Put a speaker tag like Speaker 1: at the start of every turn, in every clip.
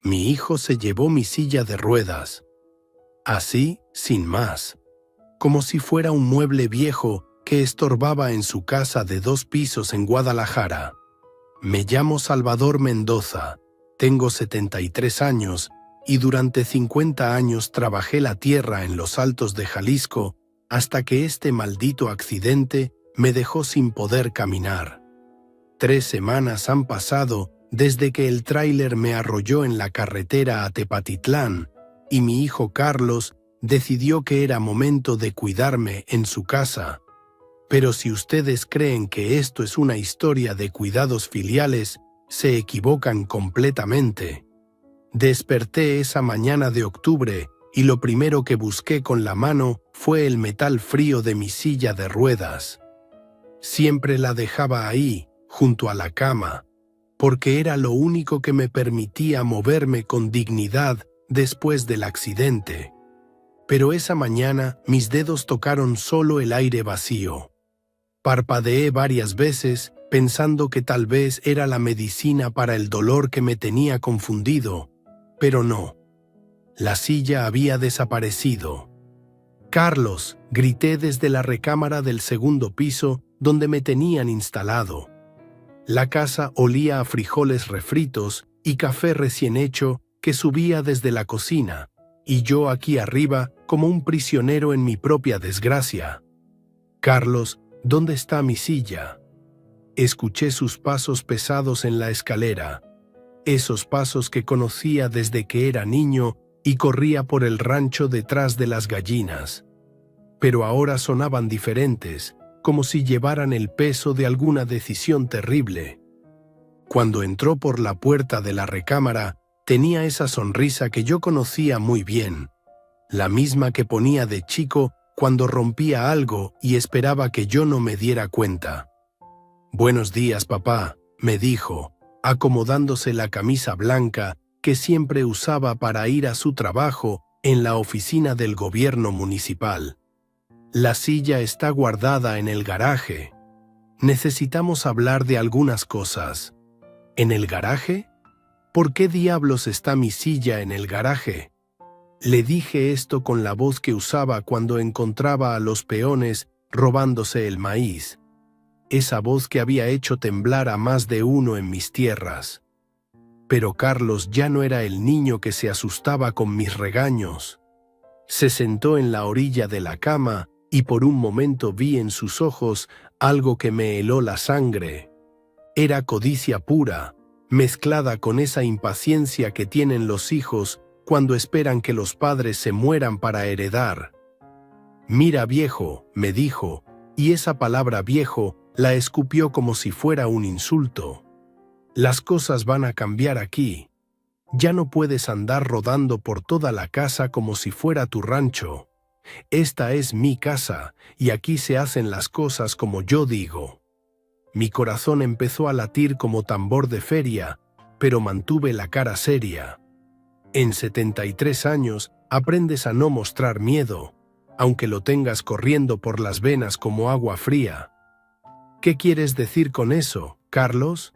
Speaker 1: Mi hijo se llevó mi silla de ruedas. Así, sin más. Como si fuera un mueble viejo que estorbaba en su casa de 2 pisos en Guadalajara. Me llamo Salvador Mendoza, tengo 73 años y durante 50 años trabajé la tierra en los Altos de Jalisco hasta que este maldito accidente me dejó sin poder caminar. 3 semanas han pasado desde que el tráiler me arrolló en la carretera a Tepatitlán y mi hijo Carlos decidió que era momento de cuidarme en su casa. Pero si ustedes creen que esto es una historia de cuidados filiales, se equivocan completamente. Desperté esa mañana de octubre y lo primero que busqué con la mano fue el metal frío de mi silla de ruedas. Siempre la dejaba ahí, junto a la cama, porque era lo único que me permitía moverme con dignidad después del accidente. Pero esa mañana mis dedos tocaron solo el aire vacío. Parpadeé varias veces pensando que tal vez era la medicina para el dolor que me tenía confundido, pero no. La silla había desaparecido. «Carlos», grité desde la recámara del segundo piso donde me tenían instalado. La casa olía a frijoles refritos y café recién hecho que subía desde la cocina, y yo aquí arriba como un prisionero en mi propia desgracia. «Carlos, ¿dónde está mi silla?» Escuché sus pasos pesados en la escalera, esos pasos que conocía desde que era niño y corría por el rancho detrás de las gallinas. Pero ahora sonaban diferentes, como si llevaran el peso de alguna decisión terrible. Cuando entró por la puerta de la recámara, tenía esa sonrisa que yo conocía muy bien, la misma que ponía de chico cuando rompía algo y esperaba que yo no me diera cuenta. «Buenos días, papá», me dijo, acomodándose la camisa blanca que siempre usaba para ir a su trabajo en la oficina del gobierno municipal. «La silla está guardada en el garaje. Necesitamos hablar de algunas cosas». «¿En el garaje? ¿Por qué diablos está mi silla en el garaje?» Le dije esto con la voz que usaba cuando encontraba a los peones robándose el maíz. Esa voz que había hecho temblar a más de uno en mis tierras. Pero Carlos ya no era el niño que se asustaba con mis regaños. Se sentó en la orilla de la cama y por un momento vi en sus ojos algo que me heló la sangre. Era codicia pura, mezclada con esa impaciencia que tienen los hijos cuando esperan que los padres se mueran para heredar. «Mira, viejo», me dijo, y esa palabra viejo la escupió como si fuera un insulto. «Las cosas van a cambiar aquí. Ya no puedes andar rodando por toda la casa como si fuera tu rancho. Esta es mi casa y aquí se hacen las cosas como yo digo». Mi corazón empezó a latir como tambor de feria, pero mantuve la cara seria. En 73 años aprendes a no mostrar miedo, aunque lo tengas corriendo por las venas como agua fría. «¿Qué quieres decir con eso, Carlos?»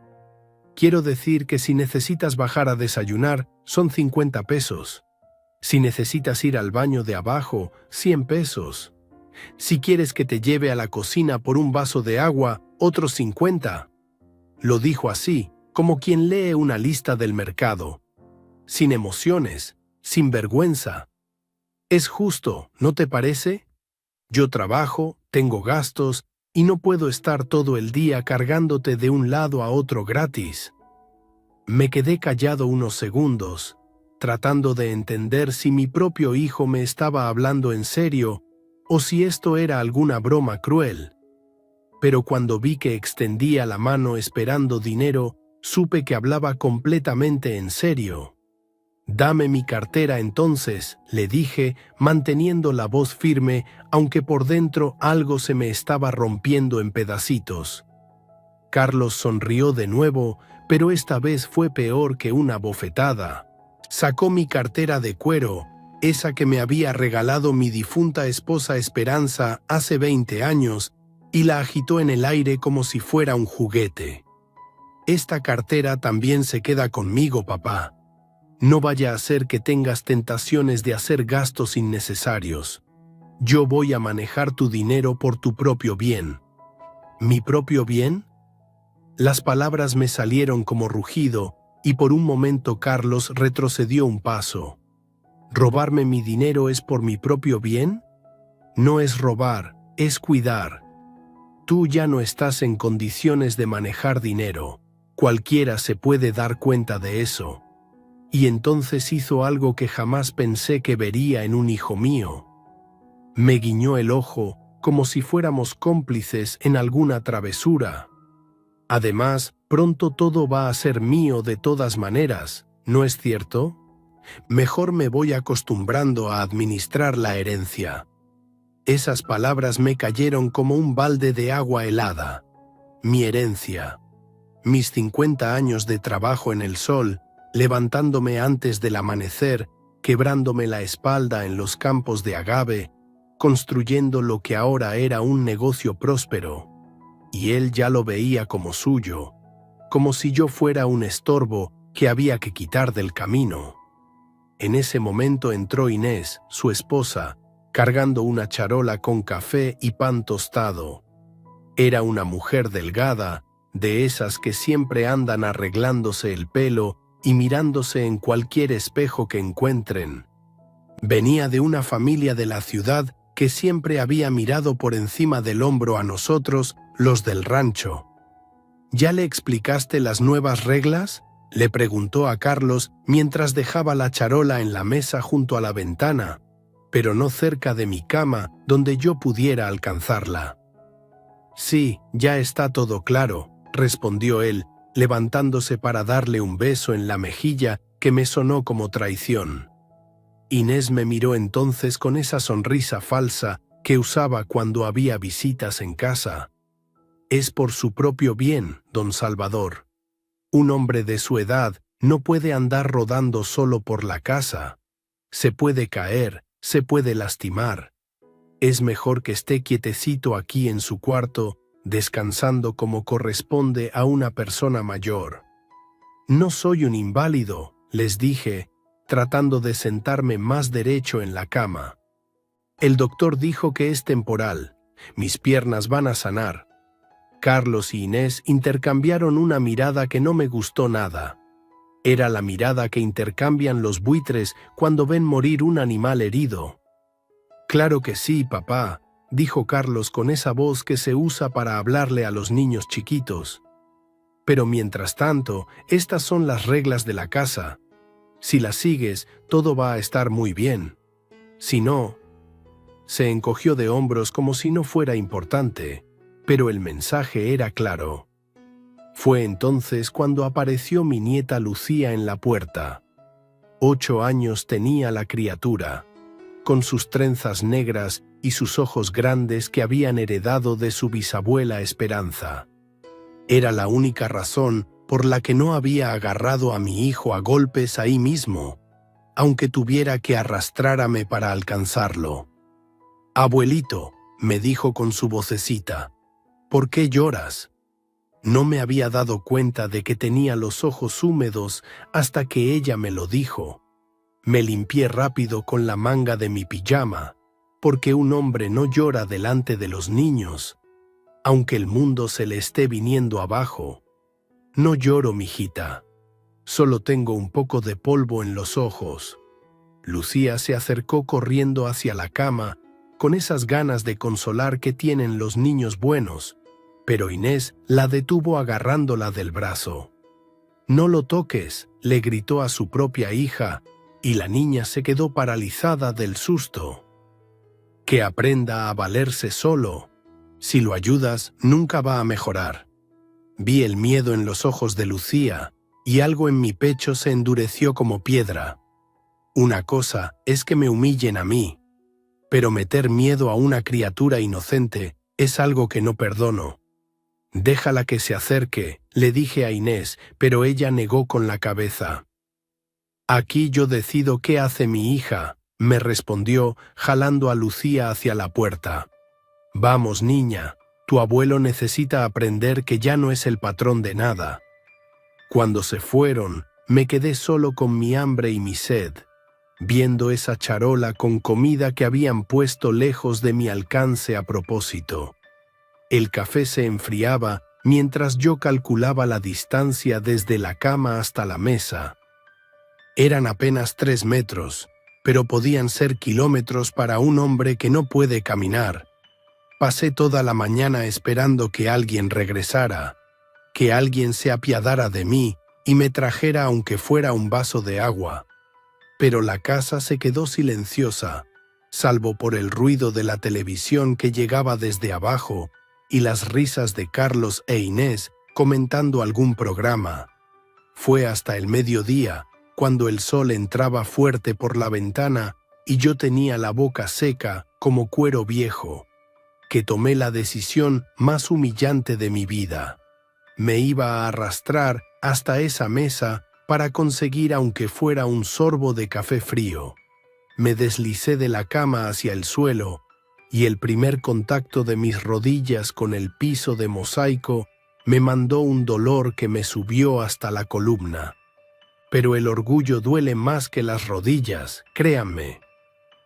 Speaker 1: «Quiero decir que si necesitas bajar a desayunar, son 50 pesos. Si necesitas ir al baño de abajo, 100 pesos. Si quieres que te lleve a la cocina por un vaso de agua, otros 50. Lo dijo así, como quien lee una lista del mercado. Sin emociones, sin vergüenza. Es justo, ¿no te parece? Yo trabajo, tengo gastos, y no puedo estar todo el día cargándote de un lado a otro gratis. Me quedé callado unos segundos, tratando de entender si mi propio hijo me estaba hablando en serio o si esto era alguna broma cruel. Pero cuando vi que extendía la mano esperando dinero, supe que hablaba completamente en serio. «Dame mi cartera entonces», le dije, manteniendo la voz firme, aunque por dentro algo se me estaba rompiendo en pedacitos. Carlos sonrió de nuevo, pero esta vez fue peor que una bofetada. Sacó mi cartera de cuero, esa que me había regalado mi difunta esposa Esperanza hace 20 años, y la agitó en el aire como si fuera un juguete. «Esta cartera también se queda conmigo, papá. No vaya a ser que tengas tentaciones de hacer gastos innecesarios. Yo voy a manejar tu dinero por tu propio bien. ¿Mi propio bien? Las palabras me salieron como rugido y por un momento Carlos retrocedió un paso. ¿Robarme mi dinero es por mi propio bien? No es robar, es cuidar. Tú ya no estás en condiciones de manejar dinero. Cualquiera se puede dar cuenta de eso. Y entonces hizo algo que jamás pensé que vería en un hijo mío. Me guiñó el ojo como si fuéramos cómplices en alguna travesura. Además, pronto todo va a ser mío de todas maneras, ¿no es cierto? Mejor me voy acostumbrando a administrar la herencia. Esas palabras me cayeron como un balde de agua helada. Mi herencia. Mis 50 años de trabajo en el sol, levantándome antes del amanecer, quebrándome la espalda en los campos de agave, construyendo lo que ahora era un negocio próspero. Y él ya lo veía como suyo, como si yo fuera un estorbo que había que quitar del camino. En ese momento entró Inés, su esposa, cargando una charola con café y pan tostado. Era una mujer delgada, de esas que siempre andan arreglándose el pelo y mirándose en cualquier espejo que encuentren. Venía de una familia de la ciudad que siempre había mirado por encima del hombro a nosotros, los del rancho. ¿Ya le explicaste las nuevas reglas?, le preguntó a Carlos mientras dejaba la charola en la mesa junto a la ventana, pero no cerca de mi cama donde yo pudiera alcanzarla. Sí, ya está todo claro, respondió él, levantándose para darle un beso en la mejilla que me sonó como traición. Inés me miró entonces con esa sonrisa falsa que usaba cuando había visitas en casa. Es por su propio bien, don Salvador. Un hombre de su edad no puede andar rodando solo por la casa. Se puede caer, se puede lastimar. Es mejor que esté quietecito aquí en su cuarto, descansando como corresponde a una persona mayor. No soy un inválido, les dije, tratando de sentarme más derecho en la cama. El doctor dijo que es temporal. Mis piernas van a sanar. Carlos y Inés intercambiaron una mirada que no me gustó nada. Era la mirada que intercambian los buitres cuando ven morir un animal herido. Claro que sí, papá, dijo Carlos con esa voz que se usa para hablarle a los niños chiquitos. Pero mientras tanto, estas son las reglas de la casa. Si las sigues, todo va a estar muy bien. Si no... Se encogió de hombros como si no fuera importante, pero el mensaje era claro. Fue entonces cuando apareció mi nieta Lucía en la puerta. 8 años tenía la criatura, con sus trenzas negras y sus ojos grandes que habían heredado de su bisabuela Esperanza. Era la única razón por la que no había agarrado a mi hijo a golpes ahí mismo, aunque tuviera que arrastrarme para alcanzarlo. «Abuelito», me dijo con su vocecita, «¿por qué lloras?» No me había dado cuenta de que tenía los ojos húmedos hasta que ella me lo dijo. Me limpié rápido con la manga de mi pijama, porque un hombre no llora delante de los niños, aunque el mundo se le esté viniendo abajo. No lloro, mijita. Solo tengo un poco de polvo en los ojos. Lucía se acercó corriendo hacia la cama, con esas ganas de consolar que tienen los niños buenos, pero Inés la detuvo agarrándola del brazo. «No lo toques», le gritó a su propia hija, y la niña se quedó paralizada del susto. «Que aprenda a valerse solo. Si lo ayudas, nunca va a mejorar». Vi el miedo en los ojos de Lucía, y algo en mi pecho se endureció como piedra. Una cosa es que me humillen a mí, pero meter miedo a una criatura inocente es algo que no perdono. «Déjala que se acerque», le dije a Inés, pero ella negó con la cabeza. «Aquí yo decido qué hace mi hija», me respondió, jalando a Lucía hacia la puerta. «Vamos, niña, tu abuelo necesita aprender que ya no es el patrón de nada». Cuando se fueron, Me quedé solo con mi hambre y mi sed, viendo esa charola con comida que habían puesto lejos de mi alcance a propósito. El café se enfriaba mientras yo calculaba la distancia desde la cama hasta la mesa. Eran apenas 3 metros, pero podían ser kilómetros para un hombre que no puede caminar. Pasé toda la mañana esperando que alguien regresara, que alguien se apiadara de mí y me trajera aunque fuera un vaso de agua. Pero la casa se quedó silenciosa, salvo por el ruido de la televisión que llegaba desde abajo y las risas de Carlos e Inés comentando algún programa. Fue hasta el mediodía, cuando el sol entraba fuerte por la ventana y yo tenía la boca seca como cuero viejo, que tomé la decisión más humillante de mi vida. Me iba a arrastrar hasta esa mesa para conseguir aunque fuera un sorbo de café frío. Me deslicé de la cama hacia el suelo y el primer contacto de mis rodillas con el piso de mosaico me mandó un dolor que me subió hasta la columna. Pero el orgullo duele más que las rodillas, créanme.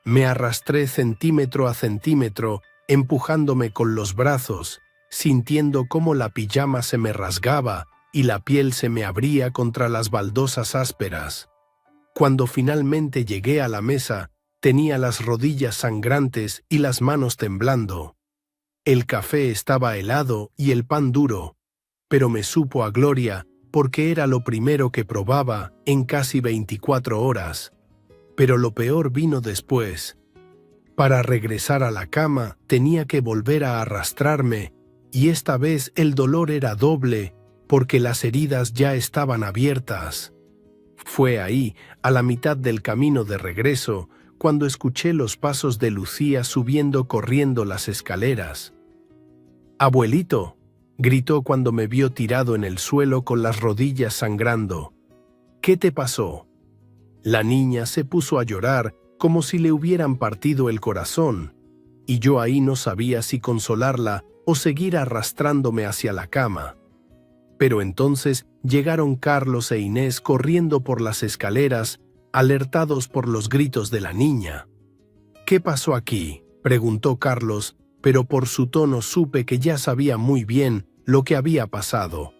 Speaker 1: Me arrastré centímetro a centímetro, empujándome con los brazos, sintiendo cómo la pijama se me rasgaba y la piel se me abría contra las baldosas ásperas. Cuando finalmente llegué a la mesa, tenía las rodillas sangrantes y las manos temblando. El café estaba helado y el pan duro, pero me supo a gloria porque era lo primero que probaba en casi 24 horas. Pero lo peor vino después. Para regresar a la cama tenía que volver a arrastrarme y esta vez el dolor era doble porque las heridas ya estaban abiertas. Fue ahí, a la mitad del camino de regreso, cuando escuché los pasos de Lucía subiendo corriendo las escaleras. «¡Abuelito!», gritó cuando me vio tirado en el suelo con las rodillas sangrando. «¿Qué te pasó?». La niña se puso a llorar como si le hubieran partido el corazón, y yo ahí no sabía si consolarla o seguir arrastrándome hacia la cama. Pero entonces llegaron Carlos e Inés corriendo por las escaleras, alertados por los gritos de la niña. «¿Qué pasó aquí?», preguntó Carlos, pero por su tono supe que ya sabía muy bien lo que había pasado.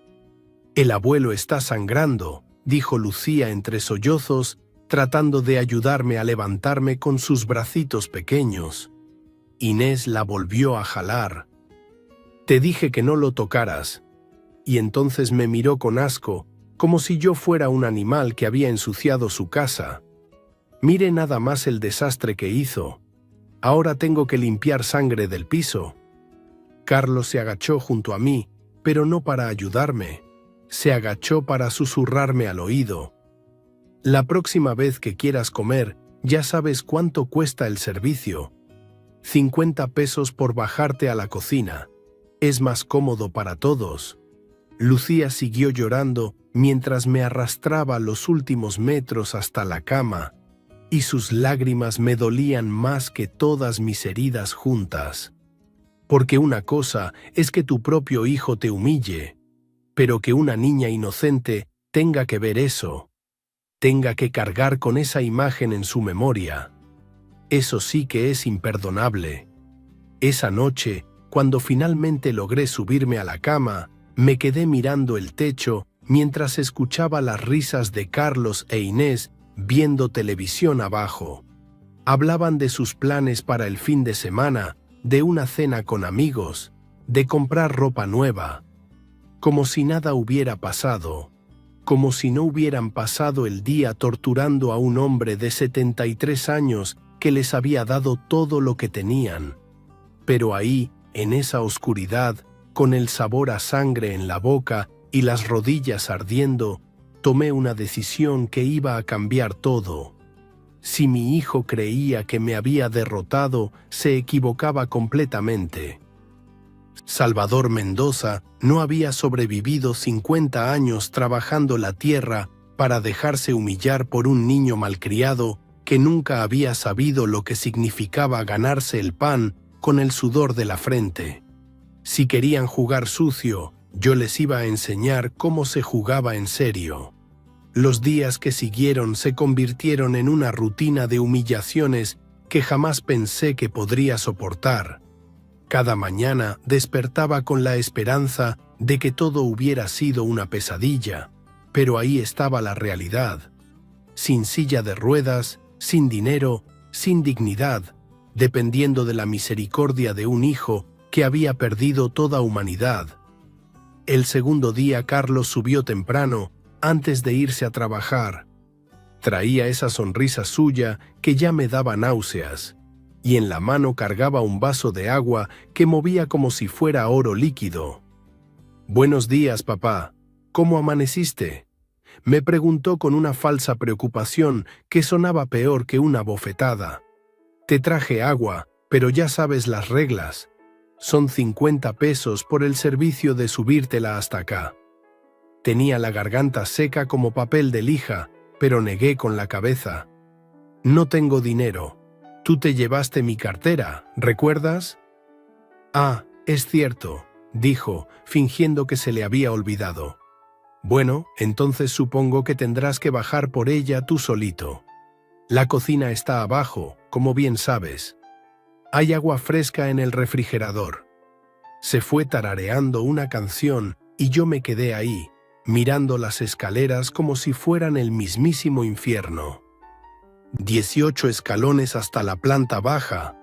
Speaker 1: «El abuelo está sangrando», dijo Lucía entre sollozos, tratando de ayudarme a levantarme con sus bracitos pequeños. Inés la volvió a jalar. «Te dije que no lo tocaras». Y entonces me miró con asco, como si yo fuera un animal que había ensuciado su casa. «Mire nada más el desastre que hizo. Ahora tengo que limpiar sangre del piso». Carlos se agachó junto a mí, pero no para ayudarme. Se agachó para susurrarme al oído. «La próxima vez que quieras comer, ya sabes cuánto cuesta el servicio. 50 pesos por bajarte a la cocina. Es más cómodo para todos». Lucía siguió llorando mientras me arrastraba los últimos metros hasta la cama, y sus lágrimas me dolían más que todas mis heridas juntas. Porque una cosa es que tu propio hijo te humille, pero que una niña inocente tenga que ver eso, tenga que cargar con esa imagen en su memoria. Eso sí que es imperdonable. Esa noche, cuando finalmente logré subirme a la cama, me quedé mirando el techo mientras escuchaba las risas de Carlos e Inés viendo televisión abajo. Hablaban de sus planes para el fin de semana, de una cena con amigos, de comprar ropa nueva. Como si nada hubiera pasado, como si no hubieran pasado el día torturando a un hombre de 73 años que les había dado todo lo que tenían. Pero ahí, en esa oscuridad, con el sabor a sangre en la boca y las rodillas ardiendo, tomé una decisión que iba a cambiar todo. Si mi hijo creía que me había derrotado, se equivocaba completamente. Salvador Mendoza no había sobrevivido 50 años trabajando la tierra para dejarse humillar por un niño malcriado que nunca había sabido lo que significaba ganarse el pan con el sudor de la frente. Si querían jugar sucio, yo les iba a enseñar cómo se jugaba en serio. Los días que siguieron se convirtieron en una rutina de humillaciones que jamás pensé que podría soportar. Cada mañana despertaba con la esperanza de que todo hubiera sido una pesadilla, pero ahí estaba la realidad. Sin silla de ruedas, sin dinero, sin dignidad, dependiendo de la misericordia de un hijo que había perdido toda humanidad. El segundo día Carlos subió temprano, antes de irse a trabajar. Traía esa sonrisa suya que ya me daba náuseas, y en la mano cargaba un vaso de agua que movía como si fuera oro líquido. «Buenos días, papá. ¿Cómo amaneciste?», me preguntó con una falsa preocupación que sonaba peor que una bofetada. «Te traje agua, pero ya sabes las reglas. Son 50 pesos por el servicio de subírtela hasta acá». Tenía la garganta seca como papel de lija, pero negué con la cabeza. «No tengo dinero. Tú te llevaste mi cartera, ¿recuerdas?». «Ah, es cierto», dijo, fingiendo que se le había olvidado. «Bueno, entonces supongo que tendrás que bajar por ella tú solito. La cocina está abajo, como bien sabes. Hay agua fresca en el refrigerador». Se fue tarareando una canción y yo me quedé ahí, mirando las escaleras como si fueran el mismísimo infierno. 18 escalones hasta la planta baja.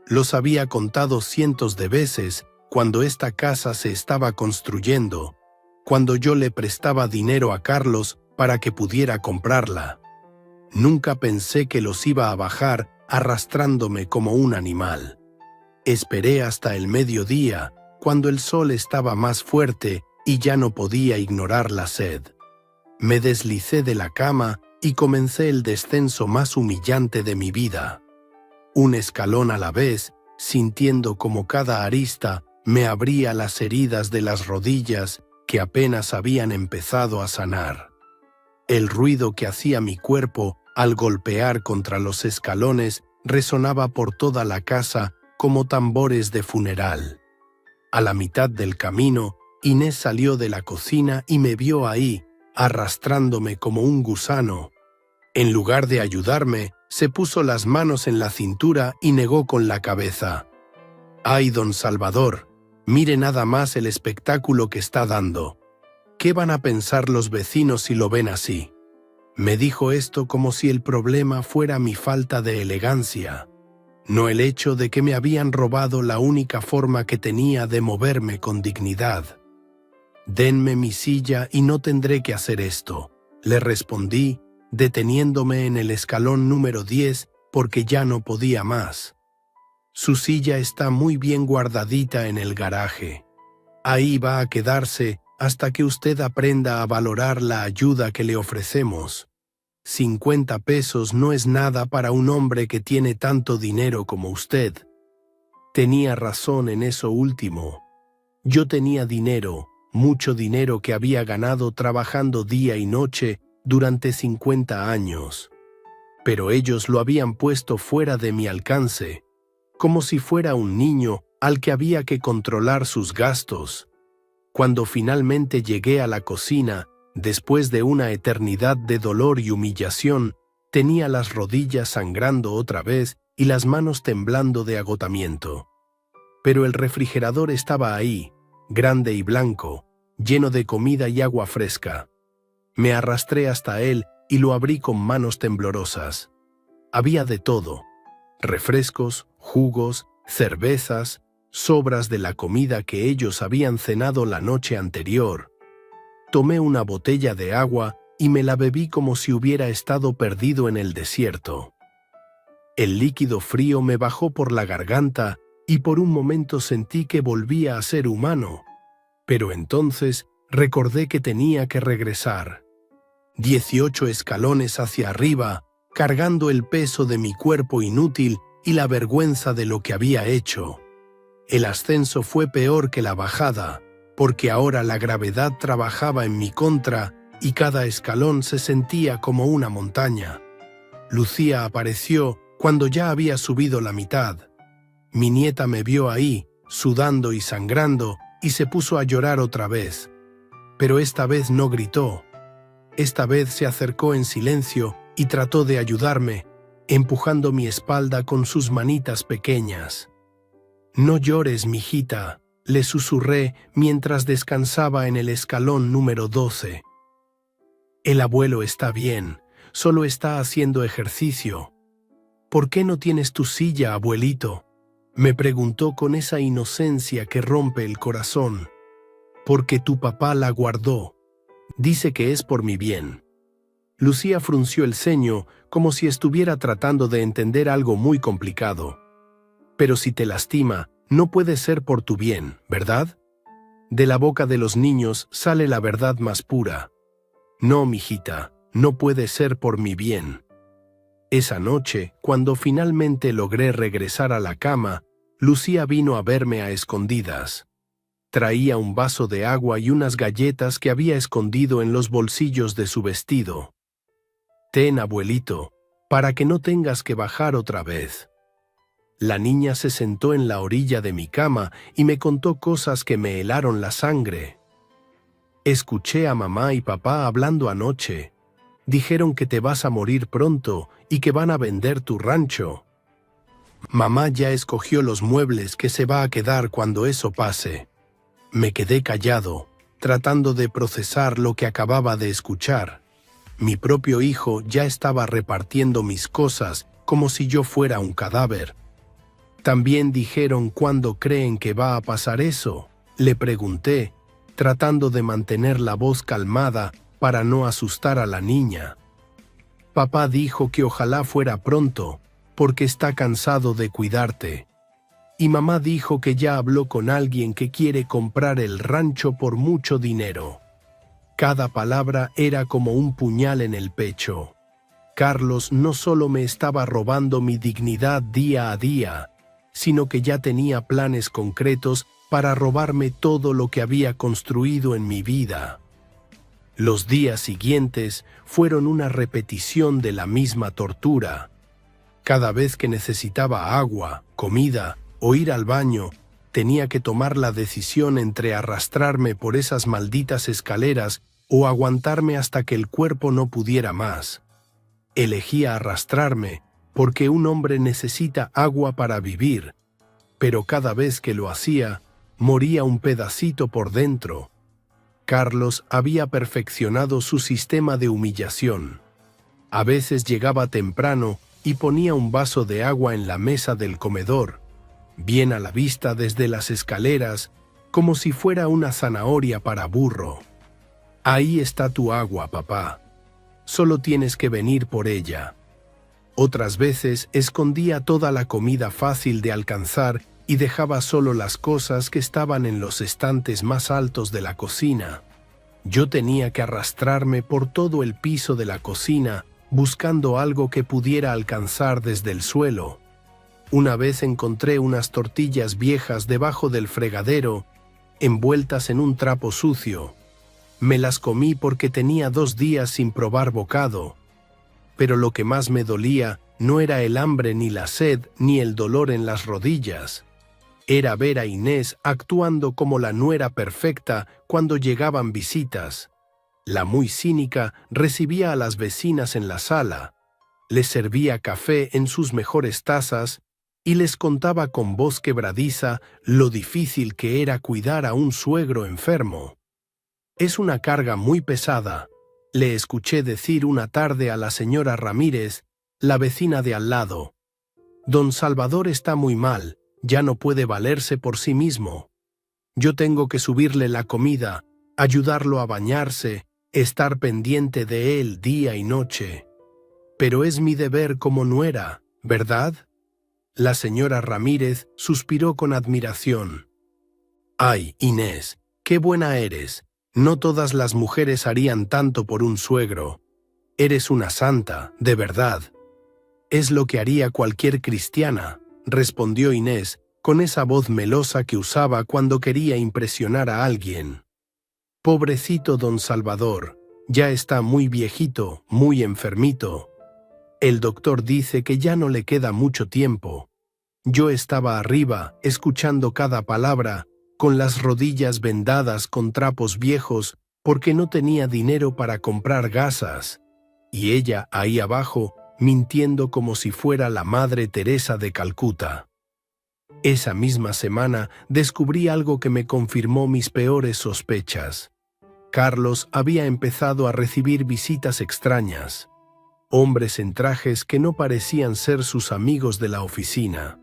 Speaker 1: Los había contado cientos de veces cuando esta casa se estaba construyendo, cuando yo le prestaba dinero a Carlos para que pudiera comprarla. Nunca pensé que los iba a bajar arrastrándome como un animal. Esperé hasta el mediodía, cuando el sol estaba más fuerte y ya no podía ignorar la sed. Me deslicé de la cama y comencé el descenso más humillante de mi vida. Un escalón a la vez, sintiendo como cada arista me abría las heridas de las rodillas que apenas habían empezado a sanar. El ruido que hacía mi cuerpo al golpear contra los escalones resonaba por toda la casa como tambores de funeral. A la mitad del camino, Inés salió de la cocina y me vio ahí, arrastrándome como un gusano. En lugar de ayudarme, se puso las manos en la cintura y negó con la cabeza. «Ay, don Salvador, mire nada más el espectáculo que está dando. ¿Qué van a pensar los vecinos si lo ven así?». Me dijo esto como si el problema fuera mi falta de elegancia, no el hecho de que me habían robado la única forma que tenía de moverme con dignidad. «Denme mi silla y no tendré que hacer esto», le respondí, deteniéndome en el escalón número 10 porque ya no podía más. «Su silla está muy bien guardadita en el garaje. Ahí va a quedarse hasta que usted aprenda a valorar la ayuda que le ofrecemos. 50 pesos no es nada para un hombre que tiene tanto dinero como usted». Tenía razón en eso último. Yo tenía dinero, mucho dinero que había ganado trabajando día y noche durante 50 años. Pero ellos lo habían puesto fuera de mi alcance, como si fuera un niño al que había que controlar sus gastos. Cuando finalmente llegué a la cocina, después de una eternidad de dolor y humillación, tenía las rodillas sangrando otra vez y las manos temblando de agotamiento. Pero el refrigerador estaba ahí, grande y blanco, lleno de comida y agua fresca. Me arrastré hasta él y lo abrí con manos temblorosas. Había de todo: refrescos, jugos, cervezas, sobras de la comida que ellos habían cenado la noche anterior. Tomé una botella de agua y me la bebí como si hubiera estado perdido en el desierto. El líquido frío me bajó por la garganta y por un momento sentí que volvía a ser humano. Pero entonces recordé que tenía que regresar. 18 escalones hacia arriba, cargando el peso de mi cuerpo inútil y la vergüenza de lo que había hecho. El ascenso fue peor que la bajada, porque ahora la gravedad trabajaba en mi contra y cada escalón se sentía como una montaña. Lucía apareció cuando ya había subido la mitad. Mi nieta me vio ahí, sudando y sangrando, y se puso a llorar otra vez. Pero esta vez no gritó. Esta vez se acercó en silencio y trató de ayudarme, empujando mi espalda con sus manitas pequeñas. «No llores, mijita», le susurré mientras descansaba en el escalón número 12. «El abuelo está bien, solo está haciendo ejercicio». «¿Por qué no tienes tu silla, abuelito?», me preguntó con esa inocencia que rompe el corazón. «Porque tu papá la guardó. Dice que es por mi bien». Lucía frunció el ceño como si estuviera tratando de entender algo muy complicado. «Pero si te lastima, no puede ser por tu bien, ¿verdad? De la boca de los niños sale la verdad más pura. No, mijita, no puede ser por mi bien». Esa noche, cuando finalmente logré regresar a la cama, Lucía vino a verme a escondidas. Traía un vaso de agua y unas galletas que había escondido en los bolsillos de su vestido. «Ten, abuelito, para que no tengas que bajar otra vez». La niña se sentó en la orilla de mi cama y me contó cosas que me helaron la sangre. «Escuché a mamá y papá hablando anoche. Dijeron que te vas a morir pronto y que van a vender tu rancho. Mamá ya escogió los muebles que se va a quedar cuando eso pase». Me quedé callado, tratando de procesar lo que acababa de escuchar. Mi propio hijo ya estaba repartiendo mis cosas como si yo fuera un cadáver. «¿También dijeron cuándo creen que va a pasar eso?», le pregunté, tratando de mantener la voz calmada para no asustar a la niña. «Papá dijo que ojalá fuera pronto, porque está cansado de cuidarte. Y mamá dijo que ya habló con alguien que quiere comprar el rancho por mucho dinero». Cada palabra era como un puñal en el pecho. Carlos no solo me estaba robando mi dignidad día a día, sino que ya tenía planes concretos para robarme todo lo que había construido en mi vida. Los días siguientes fueron una repetición de la misma tortura. Cada vez que necesitaba agua, comida o ir al baño, tenía que tomar la decisión entre arrastrarme por esas malditas escaleras o aguantarme hasta que el cuerpo no pudiera más. Elegía arrastrarme porque un hombre necesita agua para vivir, pero cada vez que lo hacía, moría un pedacito por dentro. Carlos había perfeccionado su sistema de humillación. A veces llegaba temprano y ponía un vaso de agua en la mesa del comedor, bien a la vista desde las escaleras, como si fuera una zanahoria para burro. «Ahí está tu agua, papá. Solo tienes que venir por ella». Otras veces escondía toda la comida fácil de alcanzar y dejaba solo las cosas que estaban en los estantes más altos de la cocina. Yo tenía que arrastrarme por todo el piso de la cocina buscando algo que pudiera alcanzar desde el suelo. Una vez encontré unas tortillas viejas debajo del fregadero, envueltas en un trapo sucio. Me las comí porque tenía 2 días sin probar bocado. Pero lo que más me dolía no era el hambre ni la sed ni el dolor en las rodillas. Era ver a Inés actuando como la nuera perfecta cuando llegaban visitas. La muy cínica recibía a las vecinas en la sala, les servía café en sus mejores tazas y les contaba con voz quebradiza lo difícil que era cuidar a un suegro enfermo. «Es una carga muy pesada», le escuché decir una tarde a la señora Ramírez, la vecina de al lado. «Don Salvador está muy mal, ya no puede valerse por sí mismo. Yo tengo que subirle la comida, ayudarlo a bañarse, estar pendiente de él día y noche. Pero es mi deber como nuera, ¿verdad?». La señora Ramírez suspiró con admiración. «Ay, Inés, qué buena eres. No todas las mujeres harían tanto por un suegro. Eres una santa, de verdad». «Es lo que haría cualquier cristiana», respondió Inés, con esa voz melosa que usaba cuando quería impresionar a alguien. «Pobrecito don Salvador, ya está muy viejito, muy enfermito. El doctor dice que ya no le queda mucho tiempo». Yo estaba arriba, escuchando cada palabra, con las rodillas vendadas con trapos viejos, porque no tenía dinero para comprar gasas, y ella ahí abajo mintiendo como si fuera la Madre Teresa de Calcuta. Esa misma semana descubrí algo que me confirmó mis peores sospechas. Carlos había empezado a recibir visitas extrañas, hombres en trajes que no parecían ser sus amigos de la oficina.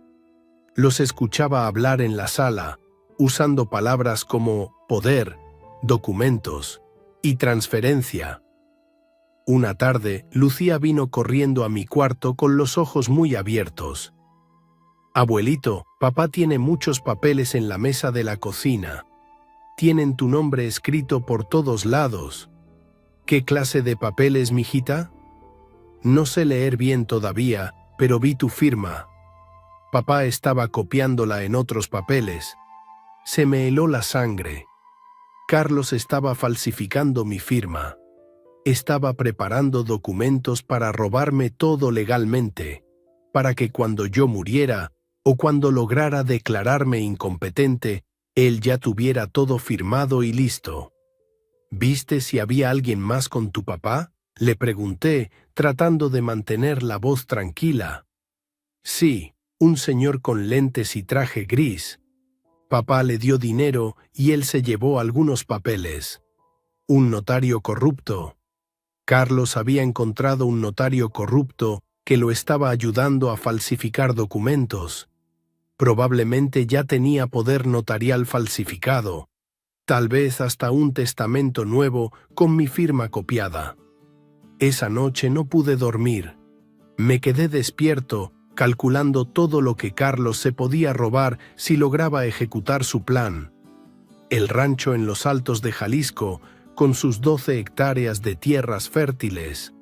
Speaker 1: Los escuchaba hablar en la sala, usando palabras como poder, documentos y transferencia. Una tarde, Lucía vino corriendo a mi cuarto con los ojos muy abiertos. «Abuelito, papá tiene muchos papeles en la mesa de la cocina. Tienen tu nombre escrito por todos lados». «¿Qué clase de papeles, mijita?» «No sé leer bien todavía, pero vi tu firma». Papá estaba copiándola en otros papeles. Se me heló la sangre. Carlos estaba falsificando mi firma. Estaba preparando documentos para robarme todo legalmente, para que cuando yo muriera o cuando lograra declararme incompetente, él ya tuviera todo firmado y listo. ¿Viste si había alguien más con tu papá?, le pregunté, tratando de mantener la voz tranquila. Sí, un señor con lentes y traje gris. Papá le dio dinero y él se llevó algunos papeles. Un notario corrupto. Carlos había encontrado un notario corrupto que lo estaba ayudando a falsificar documentos. Probablemente ya tenía poder notarial falsificado, tal vez hasta un testamento nuevo con mi firma copiada. Esa noche no pude dormir. Me quedé despierto, calculando todo lo que Carlos se podía robar si lograba ejecutar su plan. El rancho en los Altos de Jalisco, con sus 12 hectáreas de tierras fértiles.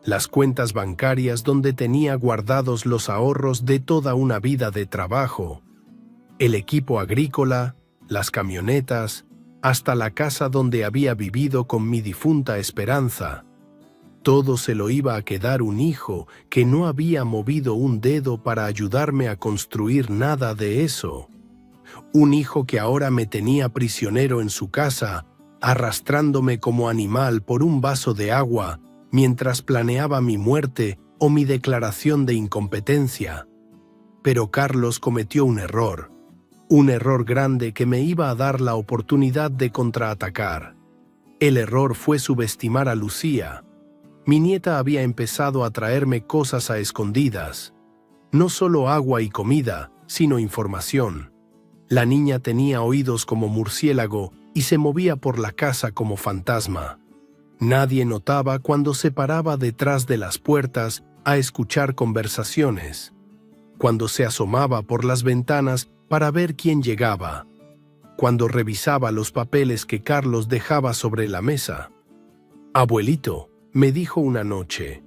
Speaker 1: Las cuentas bancarias donde tenía guardados los ahorros de toda una vida de trabajo. El equipo agrícola, las camionetas, hasta la casa donde había vivido con mi difunta Esperanza. Todo se lo iba a quedar un hijo que no había movido un dedo para ayudarme a construir nada de eso. Un hijo que ahora me tenía prisionero en su casa, arrastrándome como animal por un vaso de agua mientras planeaba mi muerte o mi declaración de incompetencia. Pero Carlos cometió un error grande que me iba a dar la oportunidad de contraatacar. El error fue subestimar a Lucía. Mi nieta había empezado a traerme cosas a escondidas. No solo agua y comida, sino información. La niña tenía oídos como murciélago y se movía por la casa como fantasma. Nadie notaba cuando se paraba detrás de las puertas a escuchar conversaciones, cuando se asomaba por las ventanas para ver quién llegaba, cuando revisaba los papeles que Carlos dejaba sobre la mesa. «Abuelito», me dijo una noche,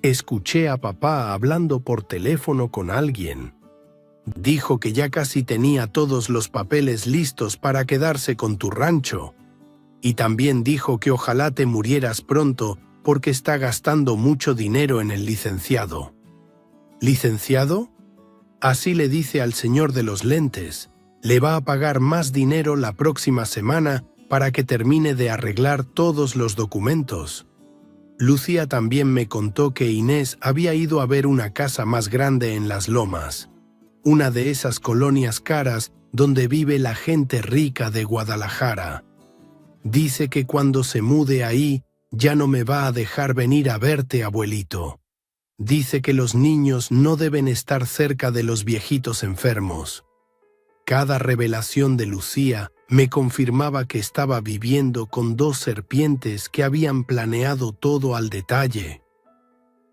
Speaker 1: «escuché a papá hablando por teléfono con alguien. Dijo que ya casi tenía todos los papeles listos para quedarse con tu rancho. Y también dijo que ojalá te murieras pronto porque está gastando mucho dinero en el licenciado». «¿Licenciado?». Así le dice al señor de los lentes. Le va a pagar más dinero la próxima semana para que termine de arreglar todos los documentos. Lucía también me contó que Inés había ido a ver una casa más grande en Las Lomas, una de esas colonias caras donde vive la gente rica de Guadalajara. Dice que cuando se mude ahí ya no me va a dejar venir a verte, abuelito. Dice que los niños no deben estar cerca de los viejitos enfermos. Cada revelación de Lucía me confirmaba que estaba viviendo con 2 serpientes que habían planeado todo al detalle.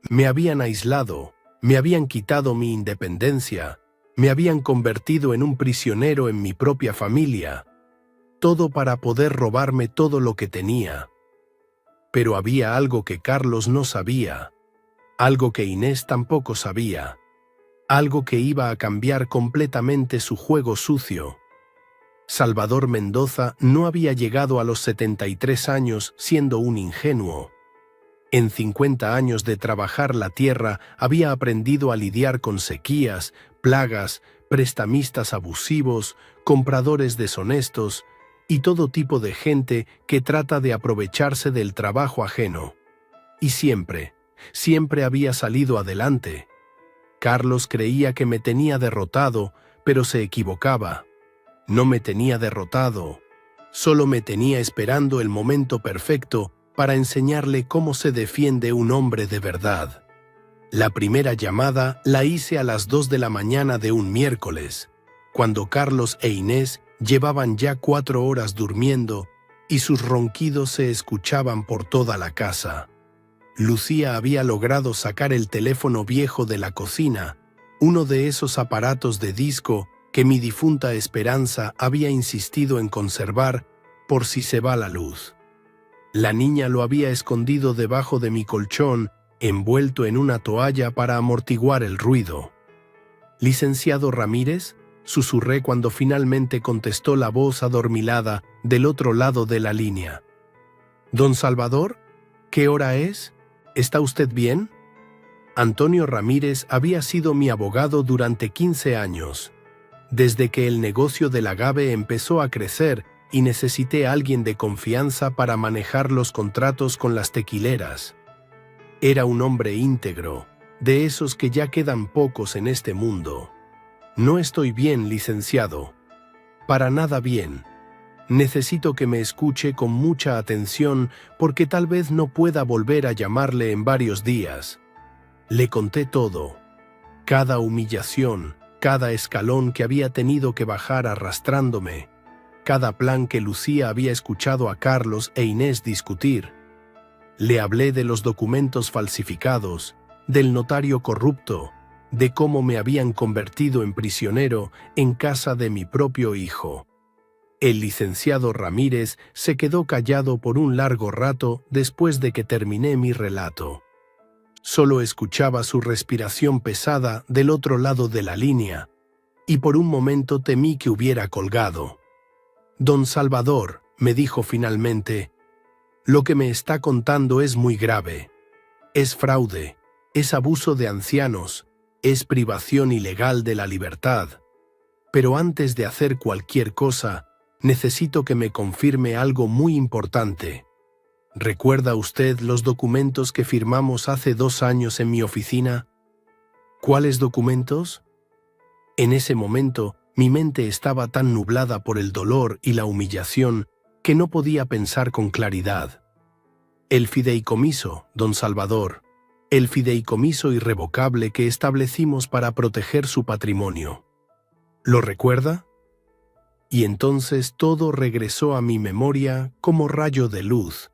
Speaker 1: Me habían aislado, me habían quitado mi independencia, me habían convertido en un prisionero en mi propia familia, todo para poder robarme todo lo que tenía. Pero había algo que Carlos no sabía, algo que Inés tampoco sabía, algo que iba a cambiar completamente su juego sucio. Salvador Mendoza no había llegado a los 73 años siendo un ingenuo. En 50 años de trabajar la tierra había aprendido a lidiar con sequías, plagas, prestamistas abusivos, compradores deshonestos y todo tipo de gente que trata de aprovecharse del trabajo ajeno. Y siempre había salido adelante. Carlos creía que me tenía derrotado, pero se equivocaba. No me tenía derrotado, solo me tenía esperando el momento perfecto para enseñarle cómo se defiende un hombre de verdad. La primera llamada la hice a las 2 de la mañana de un miércoles, cuando Carlos e Inés llevaban ya 4 horas durmiendo y sus ronquidos se escuchaban por toda la casa. Lucía había logrado sacar el teléfono viejo de la cocina, uno de esos aparatos de disco que mi difunta Esperanza había insistido en conservar por si se va la luz. La niña lo había escondido debajo de mi colchón, envuelto en una toalla para amortiguar el ruido. «¿Licenciado Ramírez?», susurré cuando finalmente contestó la voz adormilada del otro lado de la línea. «¿Don Salvador? ¿Qué hora es? ¿Está usted bien?». Antonio Ramírez había sido mi abogado durante 15 años. Desde que el negocio del agave empezó a crecer y necesité a alguien de confianza para manejar los contratos con las tequileras. Era un hombre íntegro, de esos que ya quedan pocos en este mundo. «No estoy bien, licenciado. Para nada bien. Necesito que me escuche con mucha atención porque tal vez no pueda volver a llamarle en varios días». Le conté todo. Cada humillación, cada escalón que había tenido que bajar arrastrándome, cada plan que Lucía había escuchado a Carlos e Inés discutir. Le hablé de los documentos falsificados, del notario corrupto, de cómo me habían convertido en prisionero en casa de mi propio hijo. El licenciado Ramírez se quedó callado por un largo rato después de que terminé mi relato. Solo escuchaba su respiración pesada del otro lado de la línea, y por un momento temí que hubiera colgado. «Don Salvador», me dijo finalmente, «lo que me está contando es muy grave. Es fraude, es abuso de ancianos, es privación ilegal de la libertad. Pero antes de hacer cualquier cosa, necesito que me confirme algo muy importante. ¿Recuerda usted los documentos que firmamos hace 2 años en mi oficina?». «¿Cuáles documentos?». En ese momento, mi mente estaba tan nublada por el dolor y la humillación que no podía pensar con claridad. «El fideicomiso, don Salvador, el fideicomiso irrevocable que establecimos para proteger su patrimonio. ¿Lo recuerda?». Y entonces todo regresó a mi memoria como rayo de luz.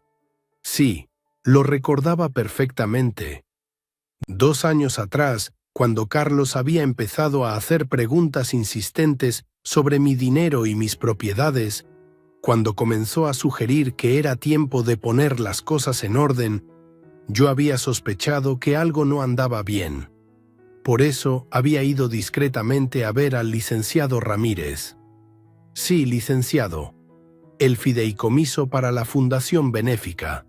Speaker 1: Sí, lo recordaba perfectamente. 2 años atrás, cuando Carlos había empezado a hacer preguntas insistentes sobre mi dinero y mis propiedades, cuando comenzó a sugerir que era tiempo de poner las cosas en orden, yo había sospechado que algo no andaba bien. Por eso había ido discretamente a ver al licenciado Ramírez. «Sí, licenciado, el fideicomiso para la fundación benéfica».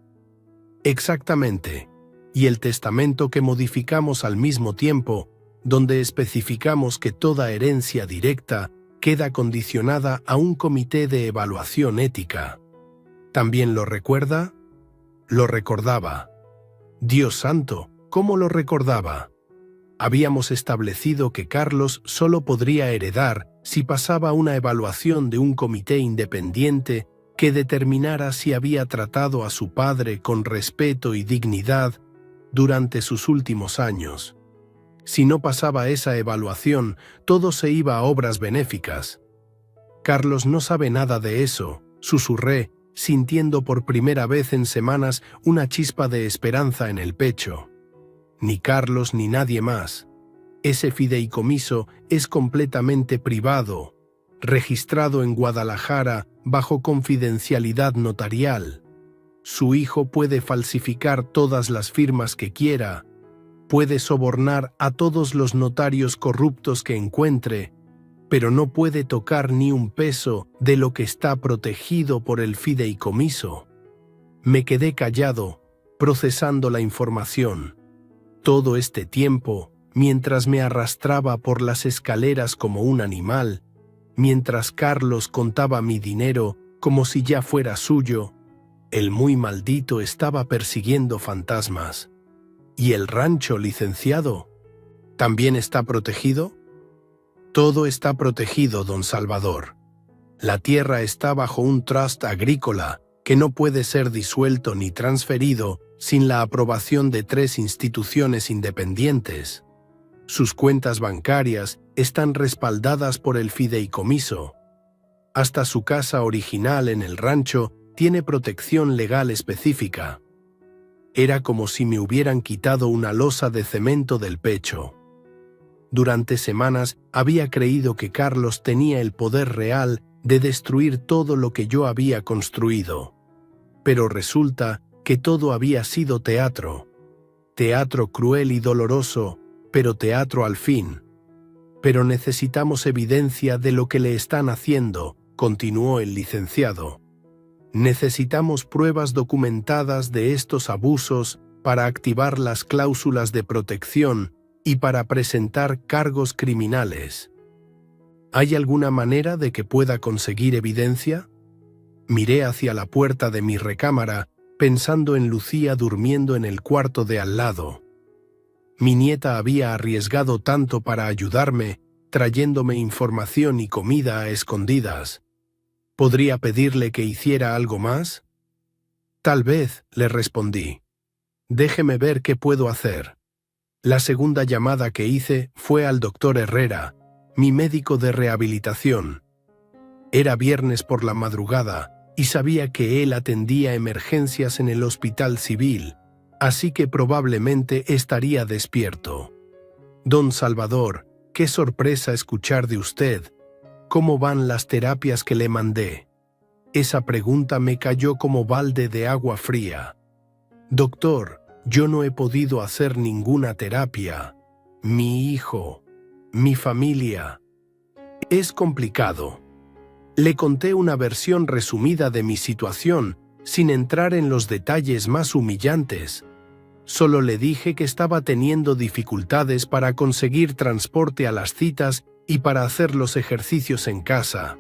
Speaker 1: «Exactamente, y el testamento que modificamos al mismo tiempo, donde especificamos que toda herencia directa queda condicionada a un comité de evaluación ética. ¿También lo recuerda?». Lo recordaba. Dios santo, ¿cómo lo recordaba? Habíamos establecido que Carlos solo podría heredar si pasaba una evaluación de un comité independiente que determinara si había tratado a su padre con respeto y dignidad durante sus últimos años. Si no pasaba esa evaluación, todo se iba a obras benéficas. «Carlos no sabe nada de eso», susurré, sintiendo por primera vez en semanas una chispa de esperanza en el pecho. «Ni Carlos ni nadie más. Ese fideicomiso es completamente privado, registrado en Guadalajara bajo confidencialidad notarial. Su hijo puede falsificar todas las firmas que quiera, puede sobornar a todos los notarios corruptos que encuentre, pero no puede tocar ni un peso de lo que está protegido por el fideicomiso». Me quedé callado, procesando la información. Todo este tiempo, mientras me arrastraba por las escaleras como un animal, mientras Carlos contaba mi dinero como si ya fuera suyo. El muy maldito estaba persiguiendo fantasmas. ¿Y el rancho, licenciado? ¿También está protegido? Todo está protegido, don Salvador. La tierra está bajo un trust agrícola que no puede ser disuelto ni transferido sin la aprobación de 3 instituciones independientes. Sus cuentas bancarias están respaldadas por el fideicomiso. Hasta su casa original en el rancho tiene protección legal específica. Era como si me hubieran quitado una losa de cemento del pecho. Durante semanas había creído que Carlos tenía el poder real de destruir todo lo que yo había construido. Pero resulta que todo había sido teatro. Teatro cruel y doloroso, pero teatro al fin. Pero necesitamos evidencia de lo que le están haciendo, continuó el licenciado. Necesitamos pruebas documentadas de estos abusos para activar las cláusulas de protección y para presentar cargos criminales. ¿Hay alguna manera de que pueda conseguir evidencia? Miré hacia la puerta de mi recámara, pensando en Lucía durmiendo en el cuarto de al lado. Mi nieta había arriesgado tanto para ayudarme, trayéndome información y comida a escondidas. ¿Podría pedirle que hiciera algo más? Tal vez, le respondí. Déjeme ver qué puedo hacer. La segunda llamada que hice fue al doctor Herrera, mi médico de rehabilitación. Era viernes por la madrugada y sabía que él atendía emergencias en el hospital civil, así que probablemente estaría despierto. Don Salvador, qué sorpresa escuchar de usted. ¿Cómo van las terapias que le mandé? Esa pregunta me cayó como balde de agua fría. Doctor, yo no he podido hacer ninguna terapia. Mi hijo, mi familia. Es complicado. Le conté una versión resumida de mi situación, sin entrar en los detalles más humillantes. Solo le dije que estaba teniendo dificultades para conseguir transporte a las citas y para hacer los ejercicios en casa.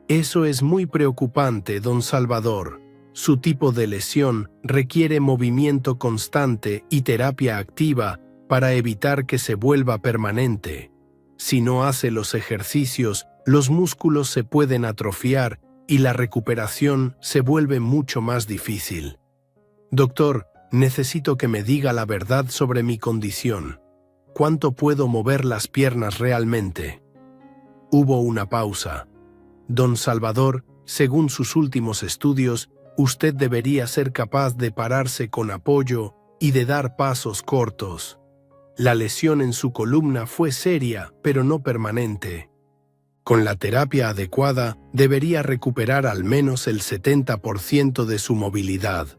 Speaker 1: Eso es muy preocupante, don Salvador. Su tipo de lesión requiere movimiento constante y terapia activa para evitar que se vuelva permanente. Si no hace los ejercicios, los músculos se pueden atrofiar y la recuperación se vuelve mucho más difícil. Doctor, necesito que me diga la verdad sobre mi condición. ¿Cuánto puedo mover las piernas realmente? Hubo una pausa. Don Salvador, según sus últimos estudios, usted debería ser capaz de pararse con apoyo y de dar pasos cortos. La lesión en su columna fue seria, pero no permanente. Con la terapia adecuada, debería recuperar al menos el 70% de su movilidad.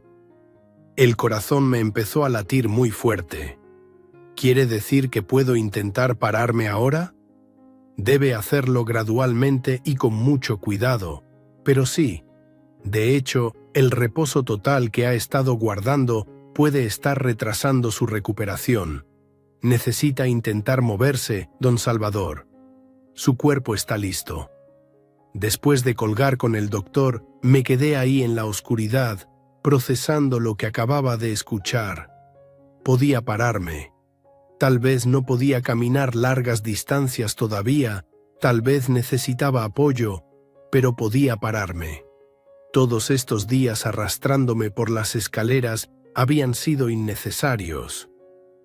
Speaker 1: El corazón me empezó a latir muy fuerte. ¿Quiere decir que puedo intentar pararme ahora? Debe hacerlo gradualmente y con mucho cuidado, pero sí. De hecho, el reposo total que ha estado guardando puede estar retrasando su recuperación. Necesita intentar moverse, don Salvador. Su cuerpo está listo. Después de colgar con el doctor, me quedé ahí en la oscuridad, procesando lo que acababa de escuchar. Podía pararme. Tal vez no podía caminar largas distancias todavía, tal vez necesitaba apoyo, pero podía pararme. Todos estos días arrastrándome por las escaleras habían sido innecesarios.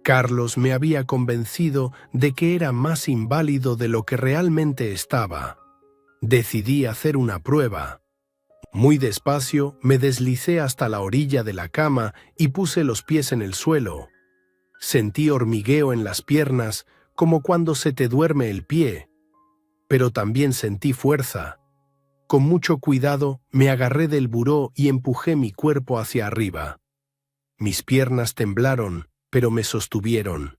Speaker 1: Carlos me había convencido de que era más inválido de lo que realmente estaba. Decidí hacer una prueba. Muy despacio me deslicé hasta la orilla de la cama y puse los pies en el suelo. Sentí hormigueo en las piernas, como cuando se te duerme el pie. Pero también sentí fuerza. Con mucho cuidado me agarré del buró y empujé mi cuerpo hacia arriba. Mis piernas temblaron, pero me sostuvieron.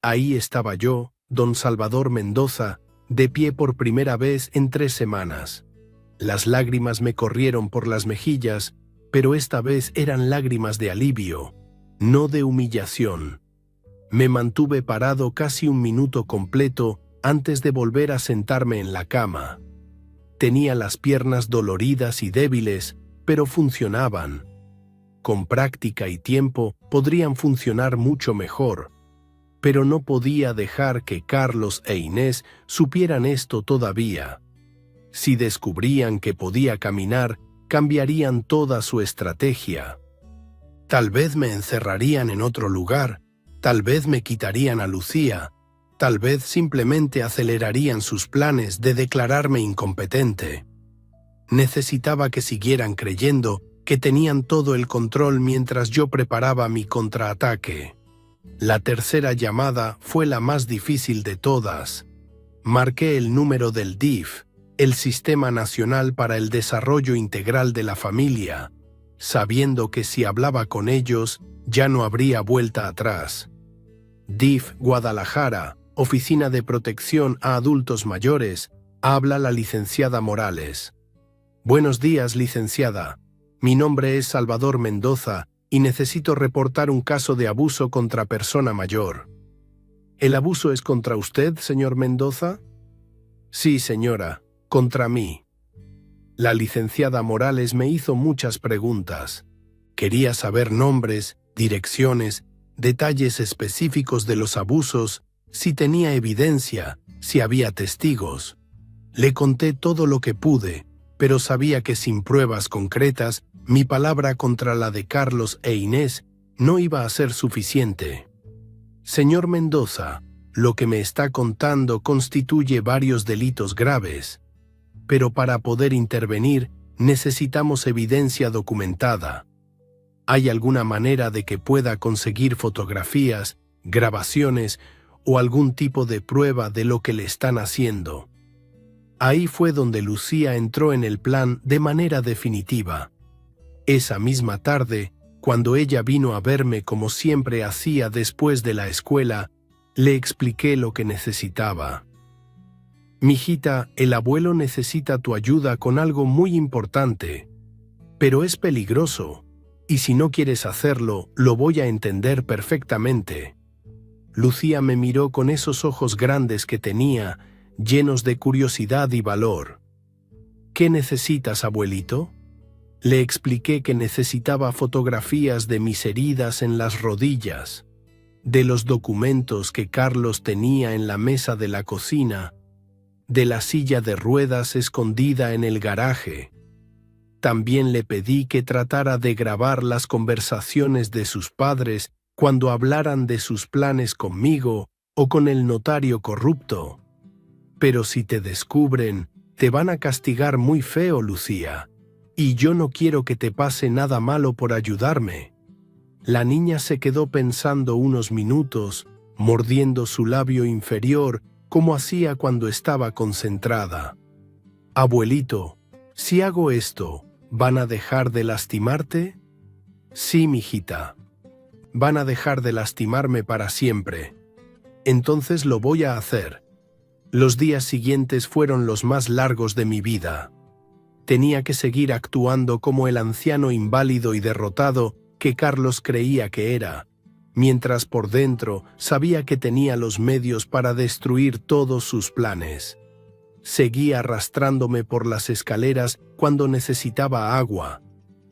Speaker 1: Ahí estaba yo, don Salvador Mendoza, de pie por primera vez en 3 semanas. Las lágrimas me corrieron por las mejillas, pero esta vez eran lágrimas de alivio, no de humillación. Me mantuve parado casi 1 minuto completo antes de volver a sentarme en la cama. Tenía las piernas doloridas y débiles, pero funcionaban. Con práctica y tiempo podrían funcionar mucho mejor. Pero no podía dejar que Carlos e Inés supieran esto todavía. Si descubrían que podía caminar, cambiarían toda su estrategia. Tal vez me encerrarían en otro lugar, tal vez me quitarían a Lucía, tal vez simplemente acelerarían sus planes de declararme incompetente. Necesitaba que siguieran creyendo que tenían todo el control mientras yo preparaba mi contraataque. La tercera llamada fue la más difícil de todas. Marqué el número del DIF, el Sistema Nacional para el Desarrollo Integral de la Familia, sabiendo que si hablaba con ellos ya no habría vuelta atrás. DIF Guadalajara, Oficina de Protección a Adultos Mayores, habla la licenciada Morales. Buenos días, licenciada. Mi nombre es Salvador Mendoza y necesito reportar un caso de abuso contra persona mayor. ¿El abuso es contra usted, señor Mendoza? Sí, señora, contra mí. La licenciada Morales me hizo muchas preguntas. Quería saber nombres, direcciones, detalles específicos de los abusos, si tenía evidencia, si había testigos. Le conté todo lo que pude, pero sabía que sin pruebas concretas, mi palabra contra la de Carlos e Inés no iba a ser suficiente. Señor Mendoza, lo que me está contando constituye varios delitos graves, pero para poder intervenir necesitamos evidencia documentada. ¿Hay alguna manera de que pueda conseguir fotografías, grabaciones o algún tipo de prueba de lo que le están haciendo? Ahí fue donde Lucía entró en el plan de manera definitiva. Esa misma tarde, cuando ella vino a verme como siempre hacía después de la escuela, le expliqué lo que necesitaba. Mijita, el abuelo necesita tu ayuda con algo muy importante, pero es peligroso, y si no quieres hacerlo, lo voy a entender perfectamente. Lucía me miró con esos ojos grandes que tenía, llenos de curiosidad y valor. ¿Qué necesitas, abuelito? Le expliqué que necesitaba fotografías de mis heridas en las rodillas, de los documentos que Carlos tenía en la mesa de la cocina, de la silla de ruedas escondida en el garaje. También le pedí que tratara de grabar las conversaciones de sus padres cuando hablaran de sus planes conmigo o con el notario corrupto. Pero si te descubren, te van a castigar muy feo, Lucía, y yo no quiero que te pase nada malo por ayudarme. La niña se quedó pensando unos minutos, mordiendo su labio inferior como hacía cuando estaba concentrada. Abuelito, si hago esto, ¿van a dejar de lastimarte? Sí, mijita. Van a dejar de lastimarme para siempre. Entonces lo voy a hacer. Los días siguientes fueron los más largos de mi vida. Tenía que seguir actuando como el anciano inválido y derrotado que Carlos creía que era, mientras por dentro sabía que tenía los medios para destruir todos sus planes. Seguí arrastrándome por las escaleras cuando necesitaba agua.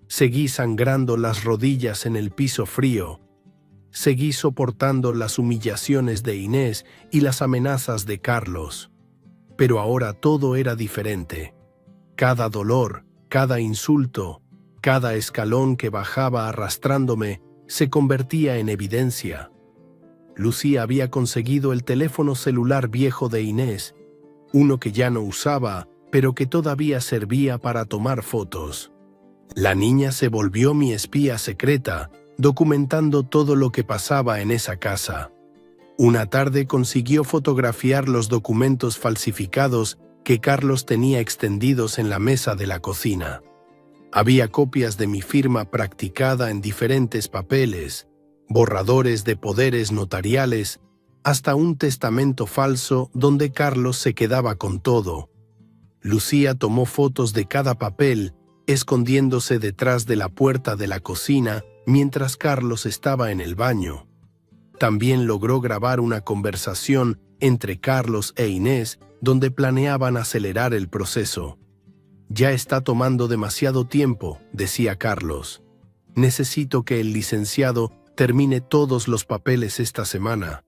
Speaker 1: Seguí sangrando las rodillas en el piso frío. Seguí soportando las humillaciones de Inés y las amenazas de Carlos. Pero ahora todo era diferente. Cada dolor, cada insulto, cada escalón que bajaba arrastrándome se convertía en evidencia. Lucía había conseguido el teléfono celular viejo de Inés, uno que ya no usaba, pero que todavía servía para tomar fotos. La niña se volvió mi espía secreta, documentando todo lo que pasaba en esa casa. Una tarde consiguió fotografiar los documentos falsificados que Carlos tenía extendidos en la mesa de la cocina. Había copias de mi firma practicada en diferentes papeles, borradores de poderes notariales, hasta un testamento falso donde Carlos se quedaba con todo. Lucía tomó fotos de cada papel, escondiéndose detrás de la puerta de la cocina mientras Carlos estaba en el baño. También logró grabar una conversación entre Carlos e Inés donde planeaban acelerar el proceso. Ya está tomando demasiado tiempo, decía Carlos. Necesito que el licenciado termine todos los papeles esta semana.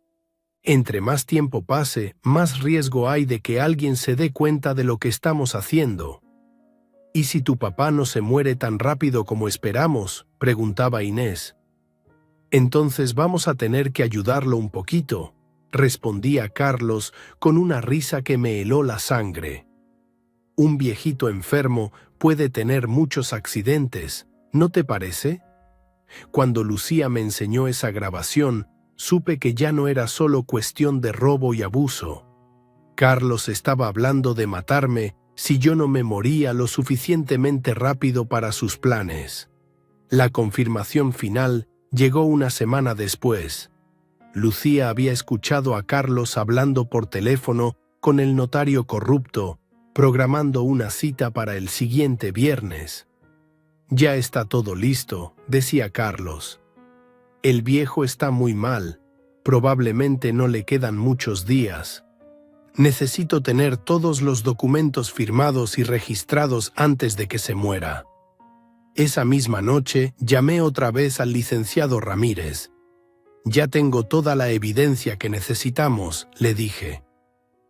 Speaker 1: Entre más tiempo pase, más riesgo hay de que alguien se dé cuenta de lo que estamos haciendo. ¿Y si tu papá no se muere tan rápido como esperamos?, preguntaba Inés. Entonces vamos a tener que ayudarlo un poquito, respondía Carlos con una risa que me heló la sangre. Un viejito enfermo puede tener muchos accidentes, ¿no te parece? Cuando Lucía me enseñó esa grabación, supe que ya no era solo cuestión de robo y abuso. Carlos estaba hablando de matarme si yo no me moría lo suficientemente rápido para sus planes. La confirmación final llegó una semana después. Lucía había escuchado a Carlos hablando por teléfono con el notario corrupto, programando una cita para el siguiente viernes. «Ya está todo listo», decía Carlos. «El viejo está muy mal. Probablemente no le quedan muchos días. Necesito tener todos los documentos firmados y registrados antes de que se muera». Esa misma noche llamé otra vez al licenciado Ramírez. «Ya tengo toda la evidencia que necesitamos», le dije.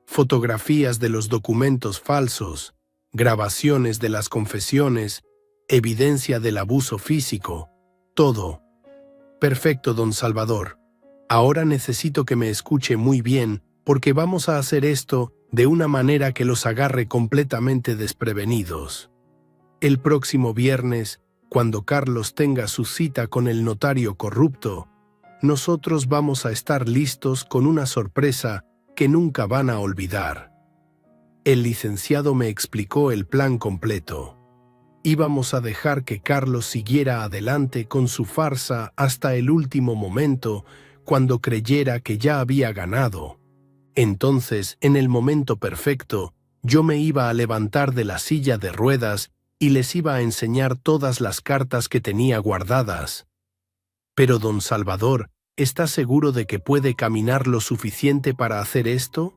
Speaker 1: Fotografías de los documentos falsos, grabaciones de las confesiones, evidencia del abuso físico, todo. «Perfecto, don Salvador. Ahora necesito que me escuche muy bien porque vamos a hacer esto de una manera que los agarre completamente desprevenidos. El próximo viernes, cuando Carlos tenga su cita con el notario corrupto, nosotros vamos a estar listos con una sorpresa que nunca van a olvidar». El licenciado me explicó el plan completo. Íbamos a dejar que Carlos siguiera adelante con su farsa hasta el último momento, cuando creyera que ya había ganado. Entonces, en el momento perfecto, yo me iba a levantar de la silla de ruedas y les iba a enseñar todas las cartas que tenía guardadas. «Pero, don Salvador, ¿está seguro de que puede caminar lo suficiente para hacer esto?».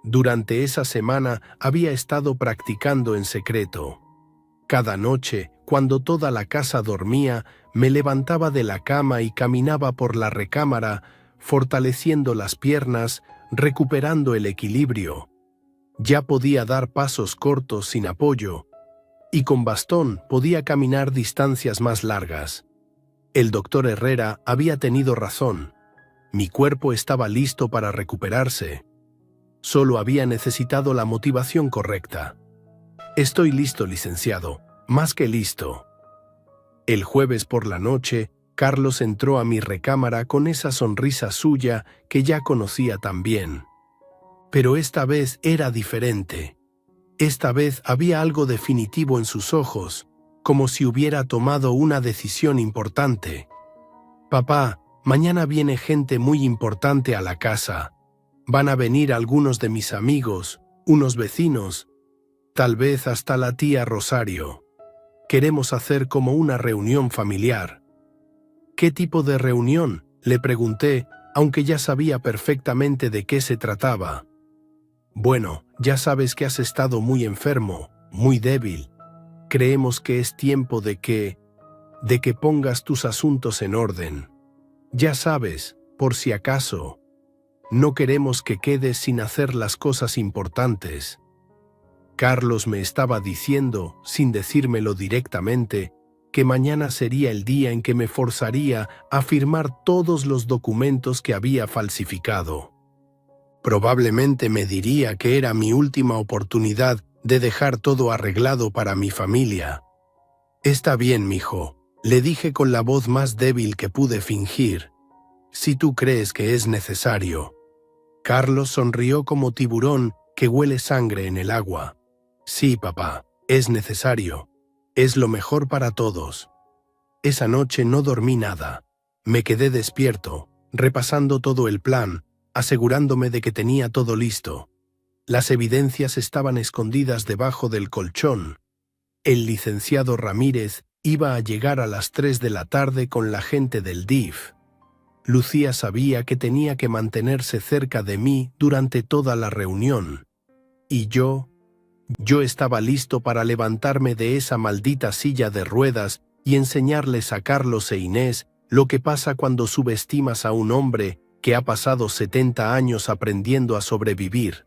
Speaker 1: Durante esa semana había estado practicando en secreto. Cada noche, cuando toda la casa dormía, me levantaba de la cama y caminaba por la recámara, fortaleciendo las piernas, recuperando el equilibrio. Ya podía dar pasos cortos sin apoyo, y con bastón podía caminar distancias más largas. El doctor Herrera había tenido razón. Mi cuerpo estaba listo para recuperarse. Solo había necesitado la motivación correcta. «Estoy listo, licenciado, más que listo». El jueves por la noche, Carlos entró a mi recámara con esa sonrisa suya que ya conocía tan bien. Pero esta vez era diferente. Esta vez había algo definitivo en sus ojos, como si hubiera tomado una decisión importante. «Papá, mañana viene gente muy importante a la casa. Van a venir algunos de mis amigos, unos vecinos, tal vez hasta la tía Rosario. Queremos hacer como una reunión familiar». «¿Qué tipo de reunión?», le pregunté, aunque ya sabía perfectamente de qué se trataba. «Bueno, ya sabes que has estado muy enfermo, muy débil. Creemos que es tiempo de que pongas tus asuntos en orden. Ya sabes, por si acaso. No queremos que quedes sin hacer las cosas importantes». Carlos me estaba diciendo, sin decírmelo directamente, que mañana sería el día en que me forzaría a firmar todos los documentos que había falsificado. Probablemente me diría que era mi última oportunidad de dejar todo arreglado para mi familia. «Está bien, mijo», le dije con la voz más débil que pude fingir. «Si tú crees que es necesario». Carlos sonrió como tiburón que huele sangre en el agua. «Sí, papá, es necesario. Es lo mejor para todos». Esa noche no dormí nada. Me quedé despierto, repasando todo el plan, asegurándome de que tenía todo listo. Las evidencias estaban escondidas debajo del colchón. El licenciado Ramírez iba a llegar a las 3 de la tarde con la gente del DIF. Lucía sabía que tenía que mantenerse cerca de mí durante toda la reunión. Y yo Yo estaba listo para levantarme de esa maldita silla de ruedas y enseñarles a Carlos e Inés lo que pasa cuando subestimas a un hombre que ha pasado 70 años aprendiendo a sobrevivir.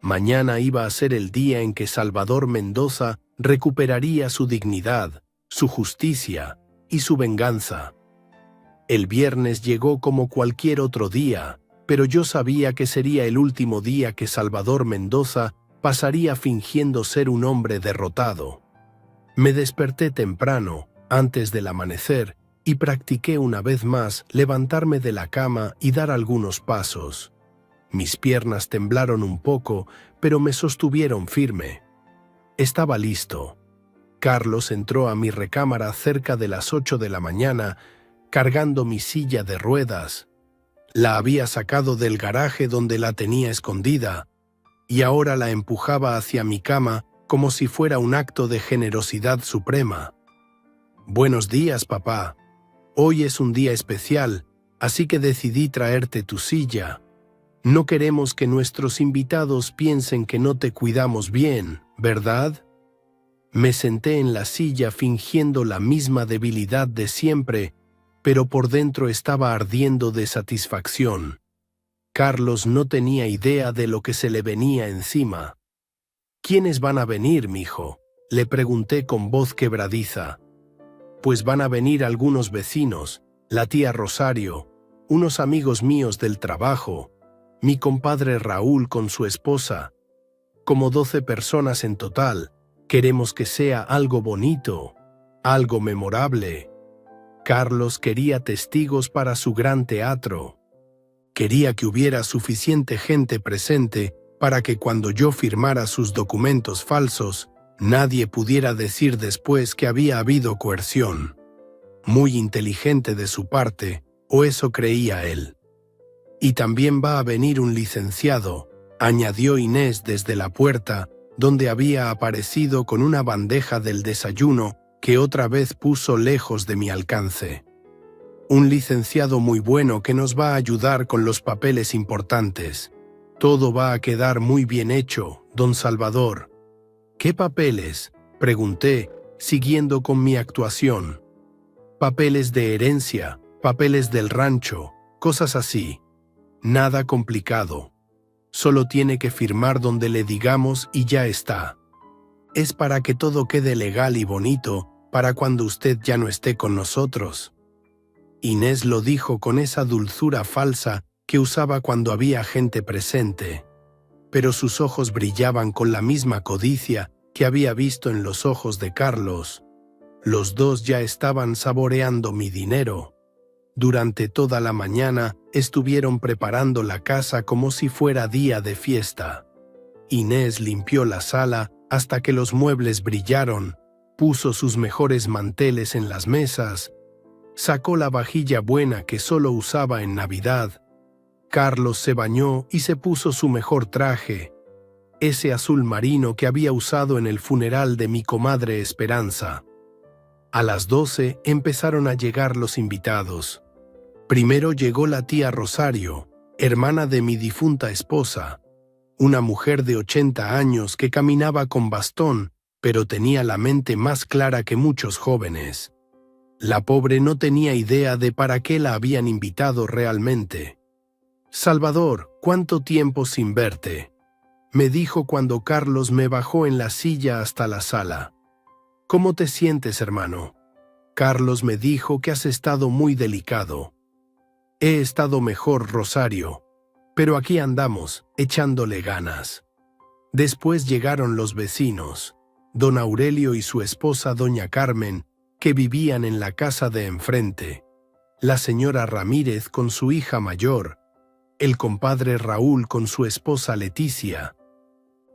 Speaker 1: Mañana iba a ser el día en que Salvador Mendoza recuperaría su dignidad, su justicia y su venganza. El viernes llegó como cualquier otro día, pero yo sabía que sería el último día que Salvador Mendoza pasaría fingiendo ser un hombre derrotado. Me desperté temprano, antes del amanecer, y practiqué una vez más levantarme de la cama y dar algunos pasos. Mis piernas temblaron un poco, pero me sostuvieron firme. Estaba listo. Carlos entró a mi recámara cerca de las 8 de la mañana, cargando mi silla de ruedas. La había sacado del garaje donde la tenía escondida, y ahora la empujaba hacia mi cama como si fuera un acto de generosidad suprema. «Buenos días, papá. Hoy es un día especial, así que decidí traerte tu silla. No queremos que nuestros invitados piensen que no te cuidamos bien, ¿verdad?» Me senté en la silla fingiendo la misma debilidad de siempre, pero por dentro estaba ardiendo de satisfacción. Carlos no tenía idea de lo que se le venía encima. «¿Quiénes van a venir, mijo?», le pregunté con voz quebradiza. «Pues van a venir algunos vecinos, la tía Rosario, unos amigos míos del trabajo, mi compadre Raúl con su esposa, como 12 personas en total. Queremos que sea algo bonito, algo memorable». Carlos quería testigos para su gran teatro. Quería que hubiera suficiente gente presente para que cuando yo firmara sus documentos falsos, nadie pudiera decir después que había habido coerción. Muy inteligente de su parte, o eso creía él. «Y también va a venir un licenciado», añadió Inés desde la puerta, donde había aparecido con una bandeja del desayuno que otra vez puso lejos de mi alcance. «Un licenciado muy bueno que nos va a ayudar con los papeles importantes. Todo va a quedar muy bien hecho, don Salvador». «¿Qué papeles?», pregunté, siguiendo con mi actuación. «Papeles de herencia, papeles del rancho, cosas así. Nada complicado. Solo tiene que firmar donde le digamos y ya está. Es para que todo quede legal y bonito para cuando usted ya no esté con nosotros». Inés lo dijo con esa dulzura falsa que usaba cuando había gente presente, pero sus ojos brillaban con la misma codicia que había visto en los ojos de Carlos. Los dos ya estaban saboreando mi dinero. Durante toda la mañana estuvieron preparando la casa como si fuera día de fiesta. Inés limpió la sala hasta que los muebles brillaron, puso sus mejores manteles en las mesas, sacó la vajilla buena que solo usaba en Navidad. Carlos se bañó y se puso su mejor traje, ese azul marino que había usado en el funeral de mi comadre Esperanza. A las 12 empezaron a llegar los invitados. Primero llegó la tía Rosario, hermana de mi difunta esposa, una mujer de 80 años que caminaba con bastón, pero tenía la mente más clara que muchos jóvenes. La pobre no tenía idea de para qué la habían invitado realmente. «Salvador, ¿cuánto tiempo sin verte?», me dijo cuando Carlos me bajó en la silla hasta la sala. «¿Cómo te sientes, hermano?». Carlos me dijo que has estado muy delicado. «He estado mejor, Rosario, pero aquí andamos, echándole ganas». Después llegaron los vecinos, don Aurelio y su esposa doña Carmen, que vivían en la casa de enfrente, la señora Ramírez con su hija mayor, el compadre Raúl con su esposa Leticia.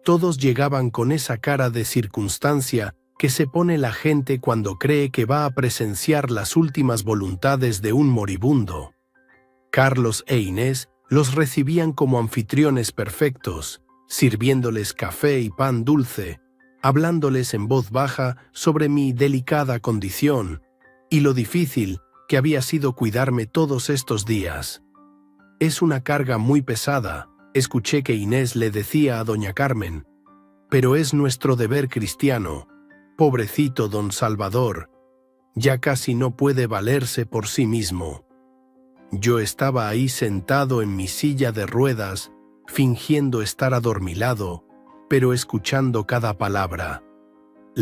Speaker 1: Todos llegaban con esa cara de circunstancia que se pone la gente cuando cree que va a presenciar las últimas voluntades de un moribundo. Carlos e Inés los recibían como anfitriones perfectos, sirviéndoles café y pan dulce, hablándoles en voz baja sobre mi delicada condición y lo difícil que había sido cuidarme todos estos días. «Es una carga muy pesada», escuché que Inés le decía a doña Carmen. pero es nuestro deber cristiano. Pobrecito don Salvador, ya casi no puede valerse por sí mismo. Yo estaba ahí sentado en mi silla de ruedas, fingiendo estar adormilado, pero escuchando cada palabra.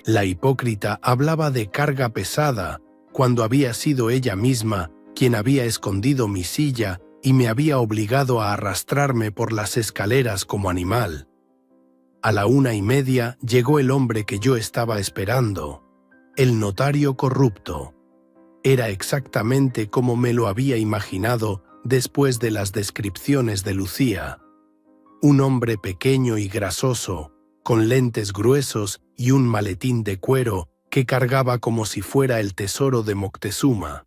Speaker 1: La hipócrita hablaba de carga pesada, cuando había sido ella misma quien había escondido mi silla y me había obligado a arrastrarme por las escaleras como animal. A la 1:30 llegó el hombre que yo estaba esperando, el notario corrupto. Era exactamente como me lo había imaginado después de las descripciones de Lucía. Un hombre pequeño y grasoso, con lentes gruesos y un maletín de cuero que cargaba como si fuera el tesoro de Moctezuma.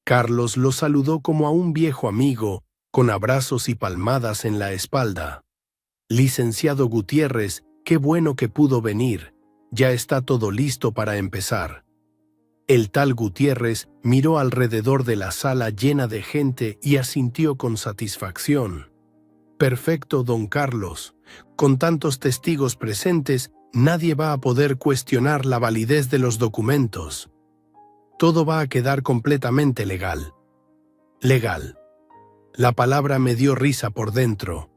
Speaker 1: Carlos lo saludó como a un viejo amigo, con abrazos y palmadas en la espalda. «Licenciado Gutiérrez, qué bueno que pudo venir. Ya está todo listo para empezar». El tal Gutiérrez miró alrededor de la sala llena de gente y asintió con satisfacción. «Perfecto, don Carlos. Con tantos testigos presentes, nadie va a poder cuestionar la validez de los documentos. Todo va a quedar completamente legal». Legal. La palabra me dio risa por dentro.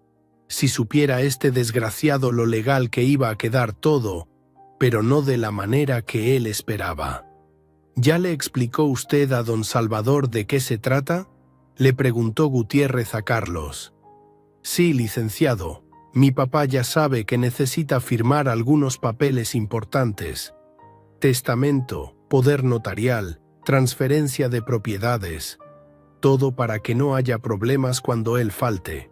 Speaker 1: Si supiera este desgraciado lo legal que iba a quedar todo, pero no de la manera que él esperaba. ¿Ya le explicó usted a don Salvador de qué se trata?, le preguntó Gutiérrez a Carlos. Sí, licenciado. Mi papá ya sabe que necesita firmar algunos papeles importantes. Testamento, poder notarial, transferencia de propiedades. Todo para que no haya problemas cuando él falte.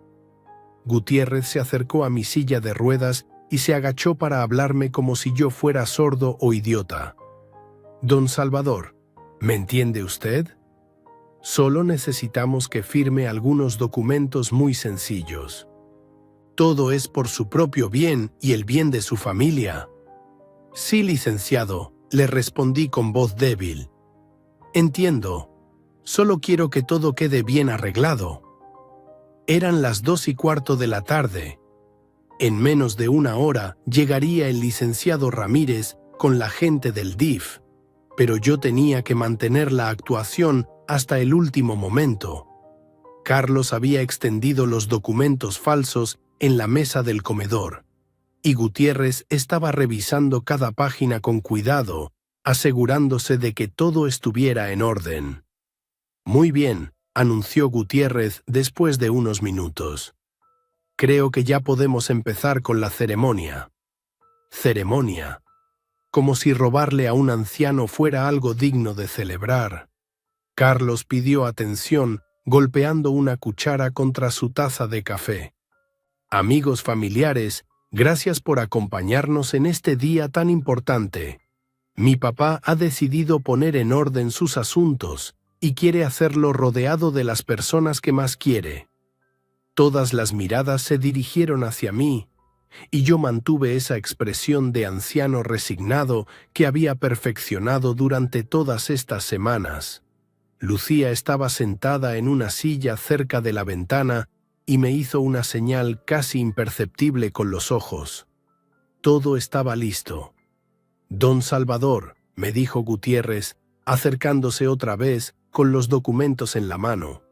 Speaker 1: Gutiérrez se acercó a mi silla de ruedas y se agachó para hablarme como si yo fuera sordo o idiota. Don Salvador, ¿me entiende usted? Solo necesitamos que firme algunos documentos muy sencillos. Todo es por su propio bien y el bien de su familia. Sí, licenciado, le respondí con voz débil. Entiendo. Solo quiero que todo quede bien arreglado. Eran las 2:15 de la tarde. En menos de una hora llegaría el licenciado Ramírez con la gente del DIF, pero yo tenía que mantener la actuación hasta el último momento. Carlos había extendido los documentos falsos en la mesa del comedor, y Gutiérrez estaba revisando cada página con cuidado, asegurándose de que todo estuviera en orden. Muy bien, anunció Gutiérrez después de unos minutos. Creo que ya podemos empezar con la ceremonia. Ceremonia. Como si robarle a un anciano fuera algo digno de celebrar. Carlos pidió atención, golpeando una cuchara contra su taza de café. Amigos familiares, gracias por acompañarnos en este día tan importante. Mi papá ha decidido poner en orden sus asuntos y quiere hacerlo rodeado de las personas que más quiere. Todas las miradas se dirigieron hacia mí, y yo mantuve esa expresión de anciano resignado que había perfeccionado durante todas estas semanas. Lucía estaba sentada en una silla cerca de la ventana y me hizo una señal casi imperceptible con los ojos. Todo estaba listo. Don Salvador, me dijo Gutiérrez, acercándose otra vez con los documentos en la mano.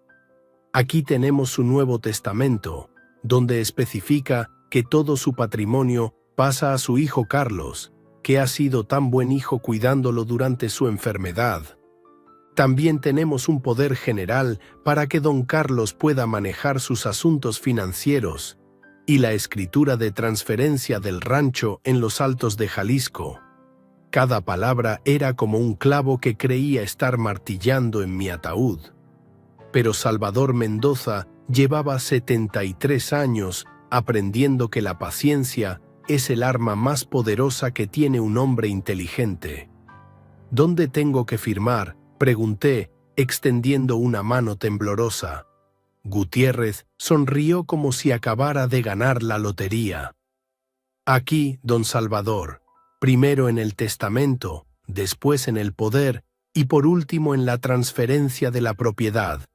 Speaker 1: Aquí tenemos su nuevo testamento, donde especifica que todo su patrimonio pasa a su hijo Carlos, que ha sido tan buen hijo cuidándolo durante su enfermedad. También tenemos un poder general para que don Carlos pueda manejar sus asuntos financieros y la escritura de transferencia del rancho en los Altos de Jalisco. Cada palabra era como un clavo que creía estar martillando en mi ataúd. Pero Salvador Mendoza llevaba 73 años aprendiendo que la paciencia es el arma más poderosa que tiene un hombre inteligente. ¿Dónde tengo que firmar?, pregunté, extendiendo una mano temblorosa. Gutiérrez sonrió como si acabara de ganar la lotería. Aquí, don Salvador, primero en el testamento, después en el poder y por último en la transferencia de la propiedad.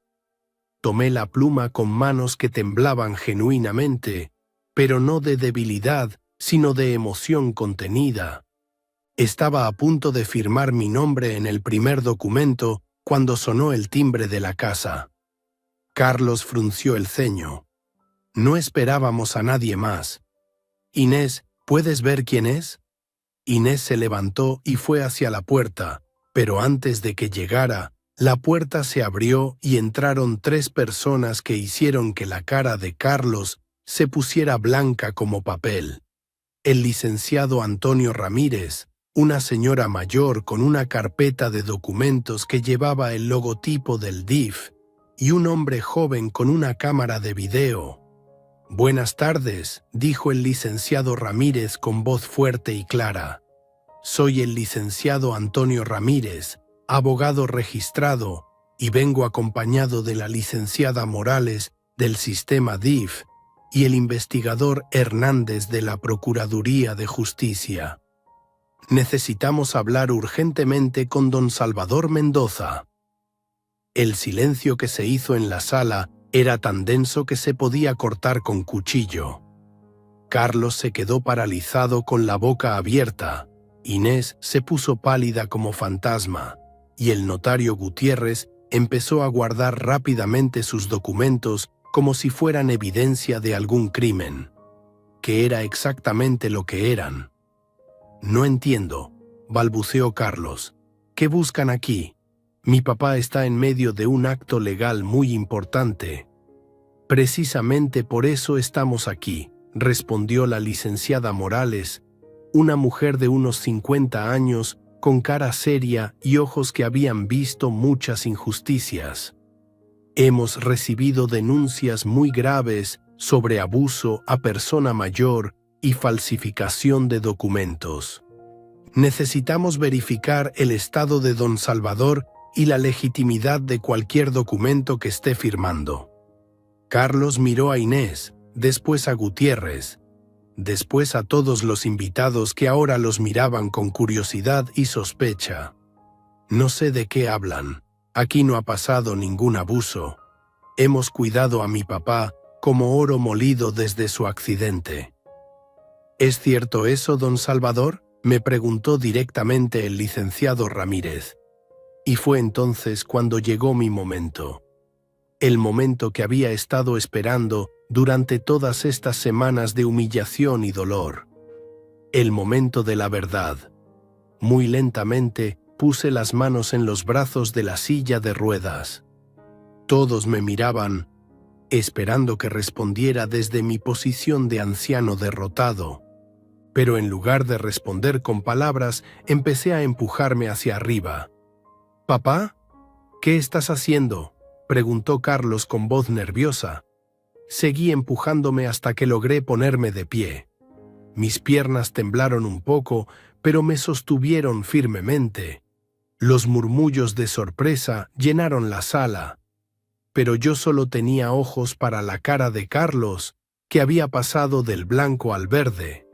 Speaker 1: Tomé la pluma con manos que temblaban genuinamente, pero no de debilidad, sino de emoción contenida. Estaba a punto de firmar mi nombre en el primer documento cuando sonó el timbre de la casa. Carlos frunció el ceño. No esperábamos a nadie más. Inés, ¿puedes ver quién es? Inés se levantó y fue hacia la puerta, pero antes de que llegara, la puerta se abrió y entraron 3 personas que hicieron que la cara de Carlos se pusiera blanca como papel. El licenciado Antonio Ramírez, una señora mayor con una carpeta de documentos que llevaba el logotipo del DIF, y un hombre joven con una cámara de video. «Buenas tardes», dijo el licenciado Ramírez con voz fuerte y clara. «Soy el licenciado Antonio Ramírez, abogado registrado, y vengo acompañado de la licenciada Morales del sistema DIF y el investigador Hernández de la Procuraduría de Justicia. Necesitamos hablar urgentemente con don Salvador Mendoza». El silencio que se hizo en la sala era tan denso que se podía cortar con cuchillo. Carlos se quedó paralizado con la boca abierta, Inés se puso pálida como fantasma, y el notario Gutiérrez empezó a guardar rápidamente sus documentos como si fueran evidencia de algún crimen. ¿Qué era exactamente lo que eran? «No entiendo», balbuceó Carlos. «¿Qué buscan aquí? Mi papá está en medio de un acto legal muy importante». «Precisamente por eso estamos aquí», respondió la licenciada Morales, una mujer de unos 50 años, con cara seria y ojos que habían visto muchas injusticias. «Hemos recibido denuncias muy graves sobre abuso a persona mayor y falsificación de documentos. Necesitamos verificar el estado de don Salvador y la legitimidad de cualquier documento que esté firmando». Carlos miró a Inés, después a Gutiérrez, después a todos los invitados que ahora los miraban con curiosidad y sospecha. «No sé de qué hablan. Aquí no ha pasado ningún abuso. Hemos cuidado a mi papá como oro molido desde su accidente». «¿Es cierto eso, don Salvador?», me preguntó directamente el licenciado Ramírez. Y fue entonces cuando llegó mi momento. El momento que había estado esperando durante todas estas semanas de humillación y dolor. El momento de la verdad. Muy lentamente puse las manos en los brazos de la silla de ruedas. Todos me miraban, esperando que respondiera desde mi posición de anciano derrotado. Pero en lugar de responder con palabras, empecé a empujarme hacia arriba. «¿Papá? ¿Qué estás haciendo?», preguntó Carlos con voz nerviosa. Seguí empujándome hasta que logré ponerme de pie. Mis piernas temblaron un poco, pero me sostuvieron firmemente. Los murmullos de sorpresa llenaron la sala. Pero yo solo tenía ojos para la cara de Carlos, que había pasado del blanco al verde.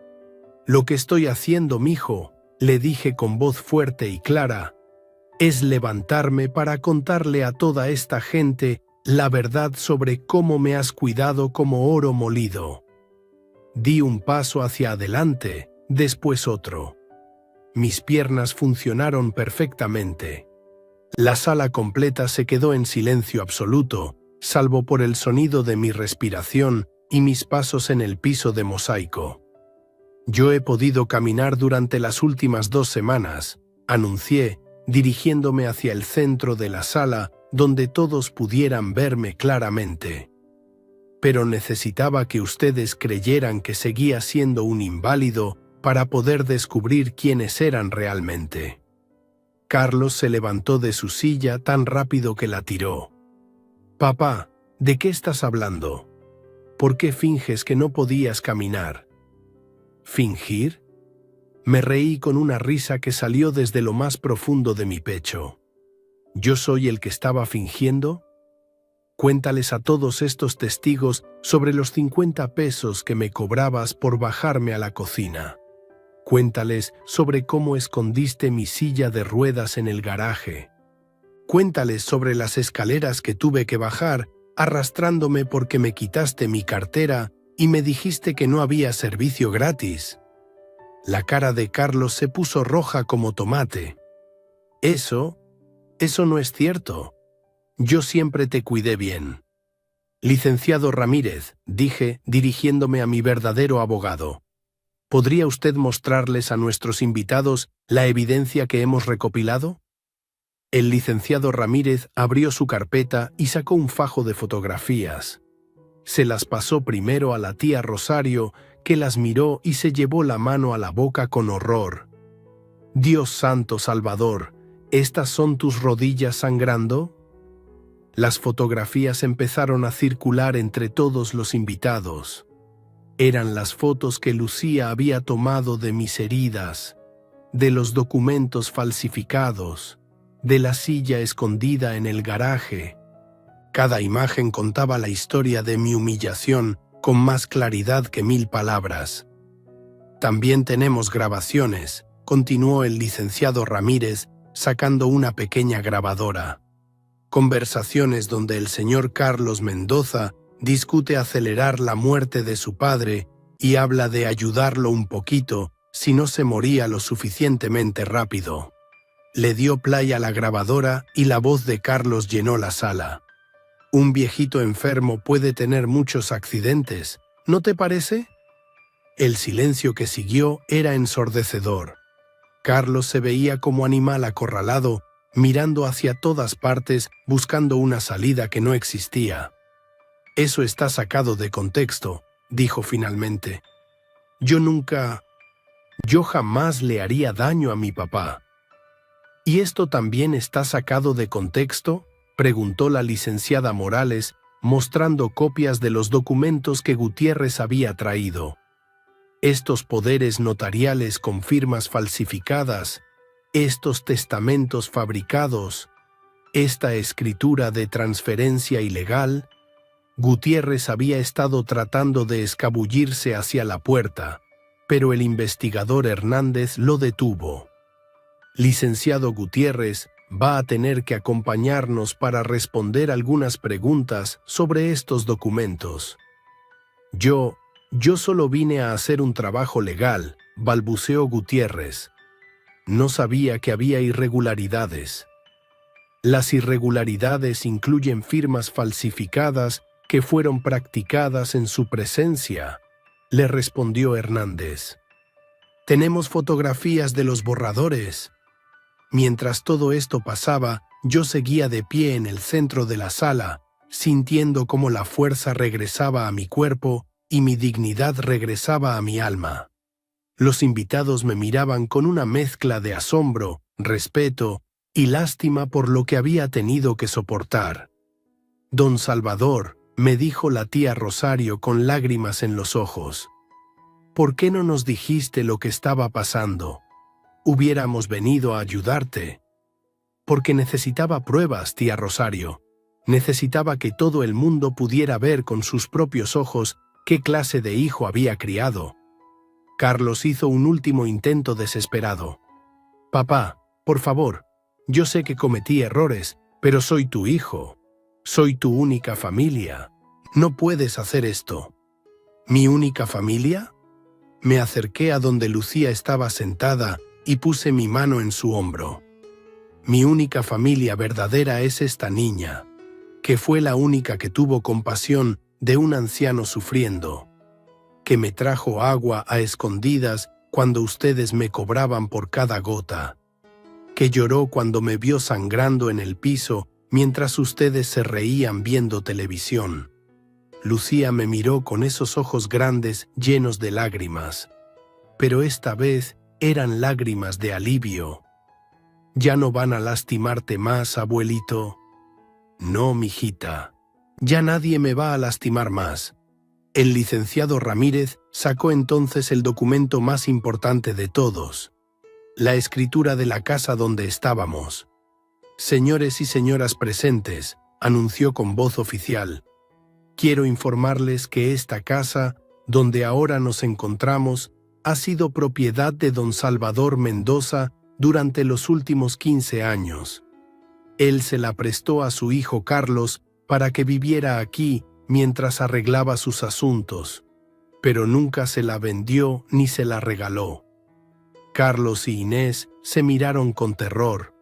Speaker 1: «Lo que estoy haciendo, mijo», le dije con voz fuerte y clara, «es levantarme para contarle a toda esta gente la verdad sobre cómo me has cuidado como oro molido». Di un paso hacia adelante, después otro. Mis piernas funcionaron perfectamente. La sala completa se quedó en silencio absoluto, salvo por el sonido de mi respiración y mis pasos en el piso de mosaico. «Yo he podido caminar durante las últimas 2 semanas», anuncié, dirigiéndome hacia el centro de la sala donde todos pudieran verme claramente. «Pero necesitaba que ustedes creyeran que seguía siendo un inválido para poder descubrir quiénes eran realmente». Carlos se levantó de su silla tan rápido que la tiró. «Papá, ¿de qué estás hablando? ¿Por qué finges que no podías caminar?» «¿Fingir?». Me reí con una risa que salió desde lo más profundo de mi pecho. ¿Yo soy el que estaba fingiendo? Cuéntales a todos estos testigos sobre los 50 pesos que me cobrabas por bajarme a la cocina. Cuéntales sobre cómo escondiste mi silla de ruedas en el garaje. Cuéntales sobre las escaleras que tuve que bajar arrastrándome porque me quitaste mi cartera y me dijiste que no había servicio gratis. La cara de Carlos se puso roja como tomate. Eso no es cierto. Yo siempre te cuidé bien. Licenciado Ramírez, dije, dirigiéndome a mi verdadero abogado. ¿Podría usted mostrarles a nuestros invitados la evidencia que hemos recopilado? El licenciado Ramírez abrió su carpeta y sacó un fajo de fotografías. Se las pasó primero a la tía Rosario, que las miró y se llevó la mano a la boca con horror. Dios santo Salvador, ¿estas son tus rodillas sangrando? Las fotografías empezaron a circular entre todos los invitados. Eran las fotos que Lucía había tomado de mis heridas, de los documentos falsificados, de la silla escondida en el garaje. Cada imagen contaba la historia de mi humillación con más claridad que 1000 palabras. También tenemos grabaciones, continuó el licenciado Ramírez, sacando una pequeña grabadora. Conversaciones donde el señor Carlos Mendoza discute acelerar la muerte de su padre y habla de ayudarlo un poquito si no se moría lo suficientemente rápido. Le dio play a la grabadora y la voz de Carlos llenó la sala. Un viejito enfermo puede tener muchos accidentes, ¿no te parece? El silencio que siguió era ensordecedor. Carlos se veía como animal acorralado, mirando hacia todas partes, buscando una salida que no existía. Eso está sacado de contexto, dijo finalmente. Yo jamás le haría daño a mi papá. ¿Y esto también está sacado de contexto?, preguntó la licenciada Morales, mostrando copias de los documentos que Gutiérrez había traído. Estos poderes notariales con firmas falsificadas, estos testamentos fabricados, esta escritura de transferencia ilegal. Gutiérrez había estado tratando de escabullirse hacia la puerta, pero el investigador Hernández lo detuvo. Licenciado Gutiérrez, va a tener que acompañarnos para responder algunas preguntas sobre estos documentos. Yo solo vine a hacer un trabajo legal, balbuceó Gutiérrez. No sabía que había irregularidades. Las irregularidades incluyen firmas falsificadas que fueron practicadas en su presencia, le respondió Hernández. Tenemos fotografías de los borradores. Mientras todo esto pasaba, yo seguía de pie en el centro de la sala, sintiendo cómo la fuerza regresaba a mi cuerpo y mi dignidad regresaba a mi alma. Los invitados me miraban con una mezcla de asombro, respeto y lástima por lo que había tenido que soportar. Don Salvador, me dijo la tía Rosario con lágrimas en los ojos. ¿Por qué no nos dijiste lo que estaba pasando? Hubiéramos venido a ayudarte. Porque necesitaba pruebas, tía Rosario. Necesitaba que todo el mundo pudiera ver con sus propios ojos qué clase de hijo había criado. Carlos hizo un último intento desesperado. Papá, por favor, yo sé que cometí errores, pero soy tu hijo. Soy tu única familia. No puedes hacer esto. ¿Mi única familia? Me acerqué a donde Lucía estaba sentada y puse mi mano en su hombro. Mi única familia verdadera es esta niña, que fue la única que tuvo compasión de un anciano sufriendo, que me trajo agua a escondidas cuando ustedes me cobraban por cada gota, que lloró cuando me vio sangrando en el piso mientras ustedes se reían viendo televisión. Lucía me miró con esos ojos grandes llenos de lágrimas, pero esta vez eran lágrimas de alivio. ¿Ya no van a lastimarte más, abuelito? No, mijita. Ya nadie me va a lastimar más. El licenciado Ramírez sacó entonces el documento más importante de todos, la escritura de la casa donde estábamos. Señores y señoras presentes, anunció con voz oficial, quiero informarles que esta casa, donde ahora nos encontramos, ha sido propiedad de don Salvador Mendoza durante los últimos 15 años. Él se la prestó a su hijo Carlos para que viviera aquí mientras arreglaba sus asuntos. pero nunca se la vendió ni se la regaló. Carlos y Inés se miraron con terror.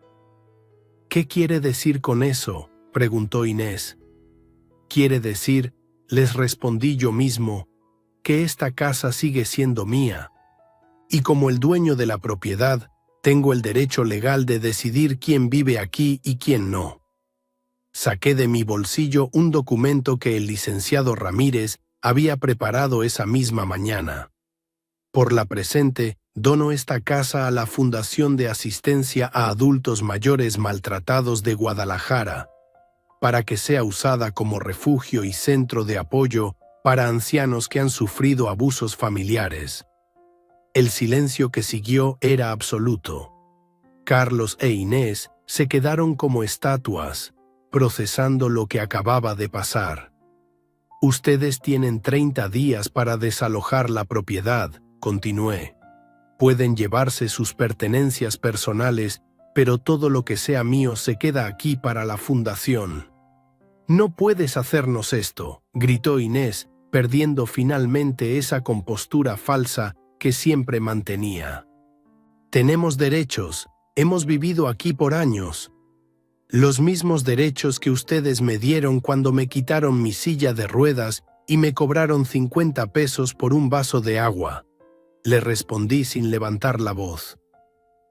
Speaker 1: «¿Qué quiere decir con eso?», preguntó Inés. «Quiere decir», les respondí yo mismo, «que esta casa sigue siendo mía. Y como el dueño de la propiedad, tengo el derecho legal de decidir quién vive aquí y quién no». Saqué de mi bolsillo un documento que el licenciado Ramírez había preparado esa misma mañana. Por la presente, dono esta casa a la Fundación de Asistencia a Adultos Mayores Maltratados de Guadalajara, para que sea usada como refugio y centro de apoyo para ancianos que han sufrido abusos familiares. El silencio que siguió era absoluto. Carlos e Inés se quedaron como estatuas, procesando lo que acababa de pasar. «Ustedes tienen 30 días para desalojar la propiedad», continué. «Pueden llevarse sus pertenencias personales, pero todo lo que sea mío se queda aquí para la fundación». «No puedes hacernos esto», gritó Inés, perdiendo finalmente esa compostura falsa que siempre mantenía. «Tenemos derechos, hemos vivido aquí por años. Los mismos derechos que ustedes me dieron cuando me quitaron mi silla de ruedas y me cobraron 50 pesos por un vaso de agua», le respondí sin levantar la voz.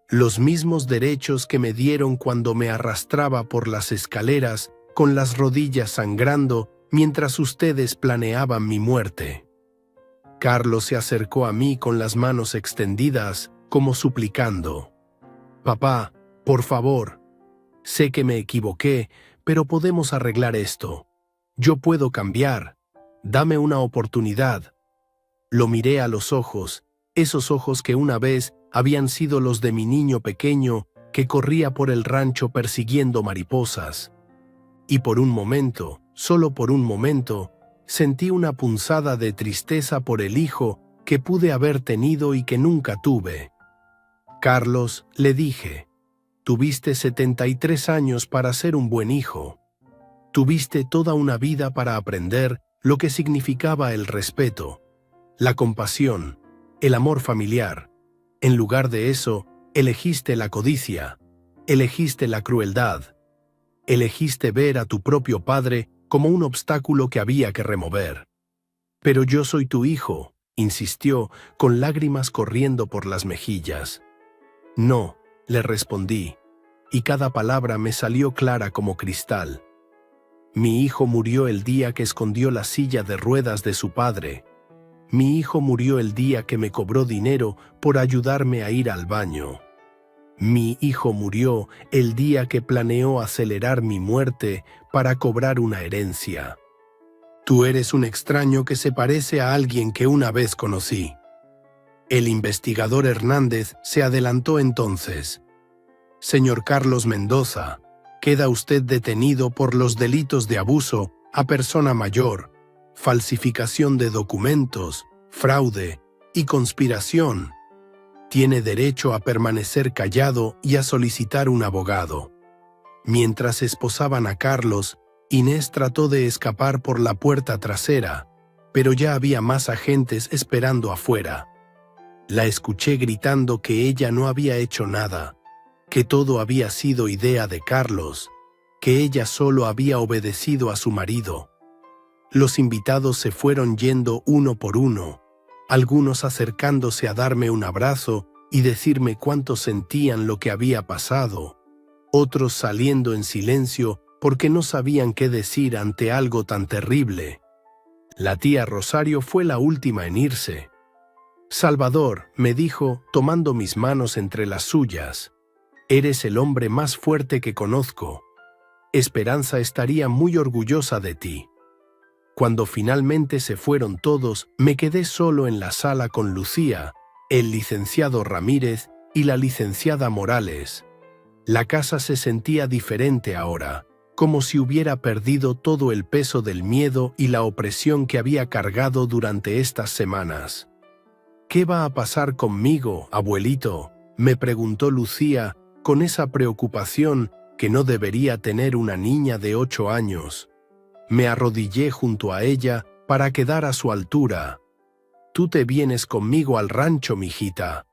Speaker 1: «Los mismos derechos que me dieron cuando me arrastraba por las escaleras con las rodillas sangrando mientras ustedes planeaban mi muerte». Carlos se acercó a mí con las manos extendidas, como suplicando. «Papá, por favor. Sé que me equivoqué, pero podemos arreglar esto. Yo puedo cambiar. Dame una oportunidad». Lo miré a los ojos, esos ojos que una vez habían sido los de mi niño pequeño que corría por el rancho persiguiendo mariposas. Y por un momento, solo por un momento, sentí una punzada de tristeza por el hijo que pude haber tenido y que nunca tuve. «Carlos», le dije, «tuviste 73 años para ser un buen hijo. Tuviste toda una vida para aprender lo que significaba el respeto, la compasión, el amor familiar. En lugar de eso, elegiste la codicia, elegiste la crueldad, elegiste ver a tu propio padre como un obstáculo que había que remover». «Pero yo soy tu hijo», insistió, con lágrimas corriendo por las mejillas. «No», le respondí, y cada palabra me salió clara como cristal. «Mi hijo murió el día que escondió la silla de ruedas de su padre. Mi hijo murió el día que me cobró dinero por ayudarme a ir al baño. Mi hijo murió el día que planeó acelerar mi muerte para cobrar una herencia. Tú eres un extraño que se parece a alguien que una vez conocí». El investigador Hernández se adelantó entonces. «Señor Carlos Mendoza, queda usted detenido por los delitos de abuso a persona mayor, falsificación de documentos, fraude y conspiración. Tiene derecho a permanecer callado y a solicitar un abogado». Mientras esposaban a Carlos, Inés trató de escapar por la puerta trasera, pero ya había más agentes esperando afuera. La escuché gritando que ella no había hecho nada, que todo había sido idea de Carlos, que ella solo había obedecido a su marido. Los invitados se fueron yendo uno por uno, algunos acercándose a darme un abrazo y decirme cuánto sentían lo que había pasado, otros saliendo en silencio porque no sabían qué decir ante algo tan terrible. La tía Rosario fue la última en irse. «Salvador», me dijo, tomando mis manos entre las suyas, «eres el hombre más fuerte que conozco. Esperanza estaría muy orgullosa de ti». Cuando finalmente se fueron todos, me quedé solo en la sala con Lucía, el licenciado Ramírez y la licenciada Morales. La casa se sentía diferente ahora, como si hubiera perdido todo el peso del miedo y la opresión que había cargado durante estas semanas. «¿Qué va a pasar conmigo, abuelito?», me preguntó Lucía con esa preocupación que no debería tener una niña de 8 años. Me arrodillé junto a ella para quedar a su altura. Tú te vienes conmigo al rancho, mijita.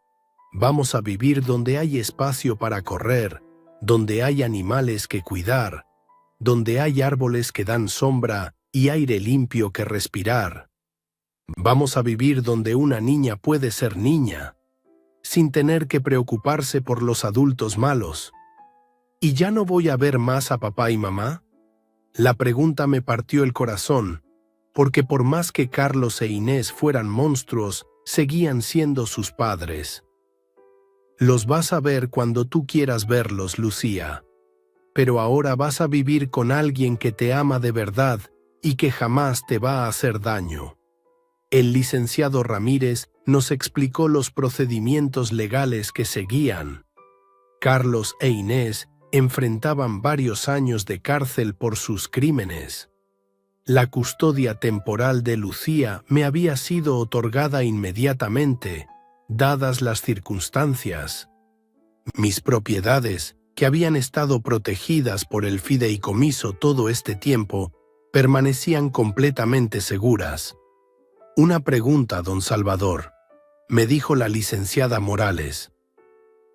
Speaker 1: Vamos a vivir donde hay espacio para correr, donde hay animales que cuidar, donde hay árboles que dan sombra y aire limpio que respirar. Vamos a vivir donde una niña puede ser niña, sin tener que preocuparse por los adultos malos. ¿Y ya no voy a ver más a papá y mamá? La pregunta me partió el corazón, porque por más que Carlos e Inés fueran monstruos, seguían siendo sus padres. Los vas a ver cuando tú quieras verlos, Lucía. Pero ahora vas a vivir con alguien que te ama de verdad y que jamás te va a hacer daño. El licenciado Ramírez nos explicó los procedimientos legales que seguían. Carlos e Inés enfrentaban varios años de cárcel por sus crímenes. La custodia temporal de Lucía me había sido otorgada inmediatamente, dadas las circunstancias. Mis propiedades, que habían estado protegidas por el fideicomiso todo este tiempo, permanecían completamente seguras. Una pregunta, don Salvador, me dijo la licenciada Morales.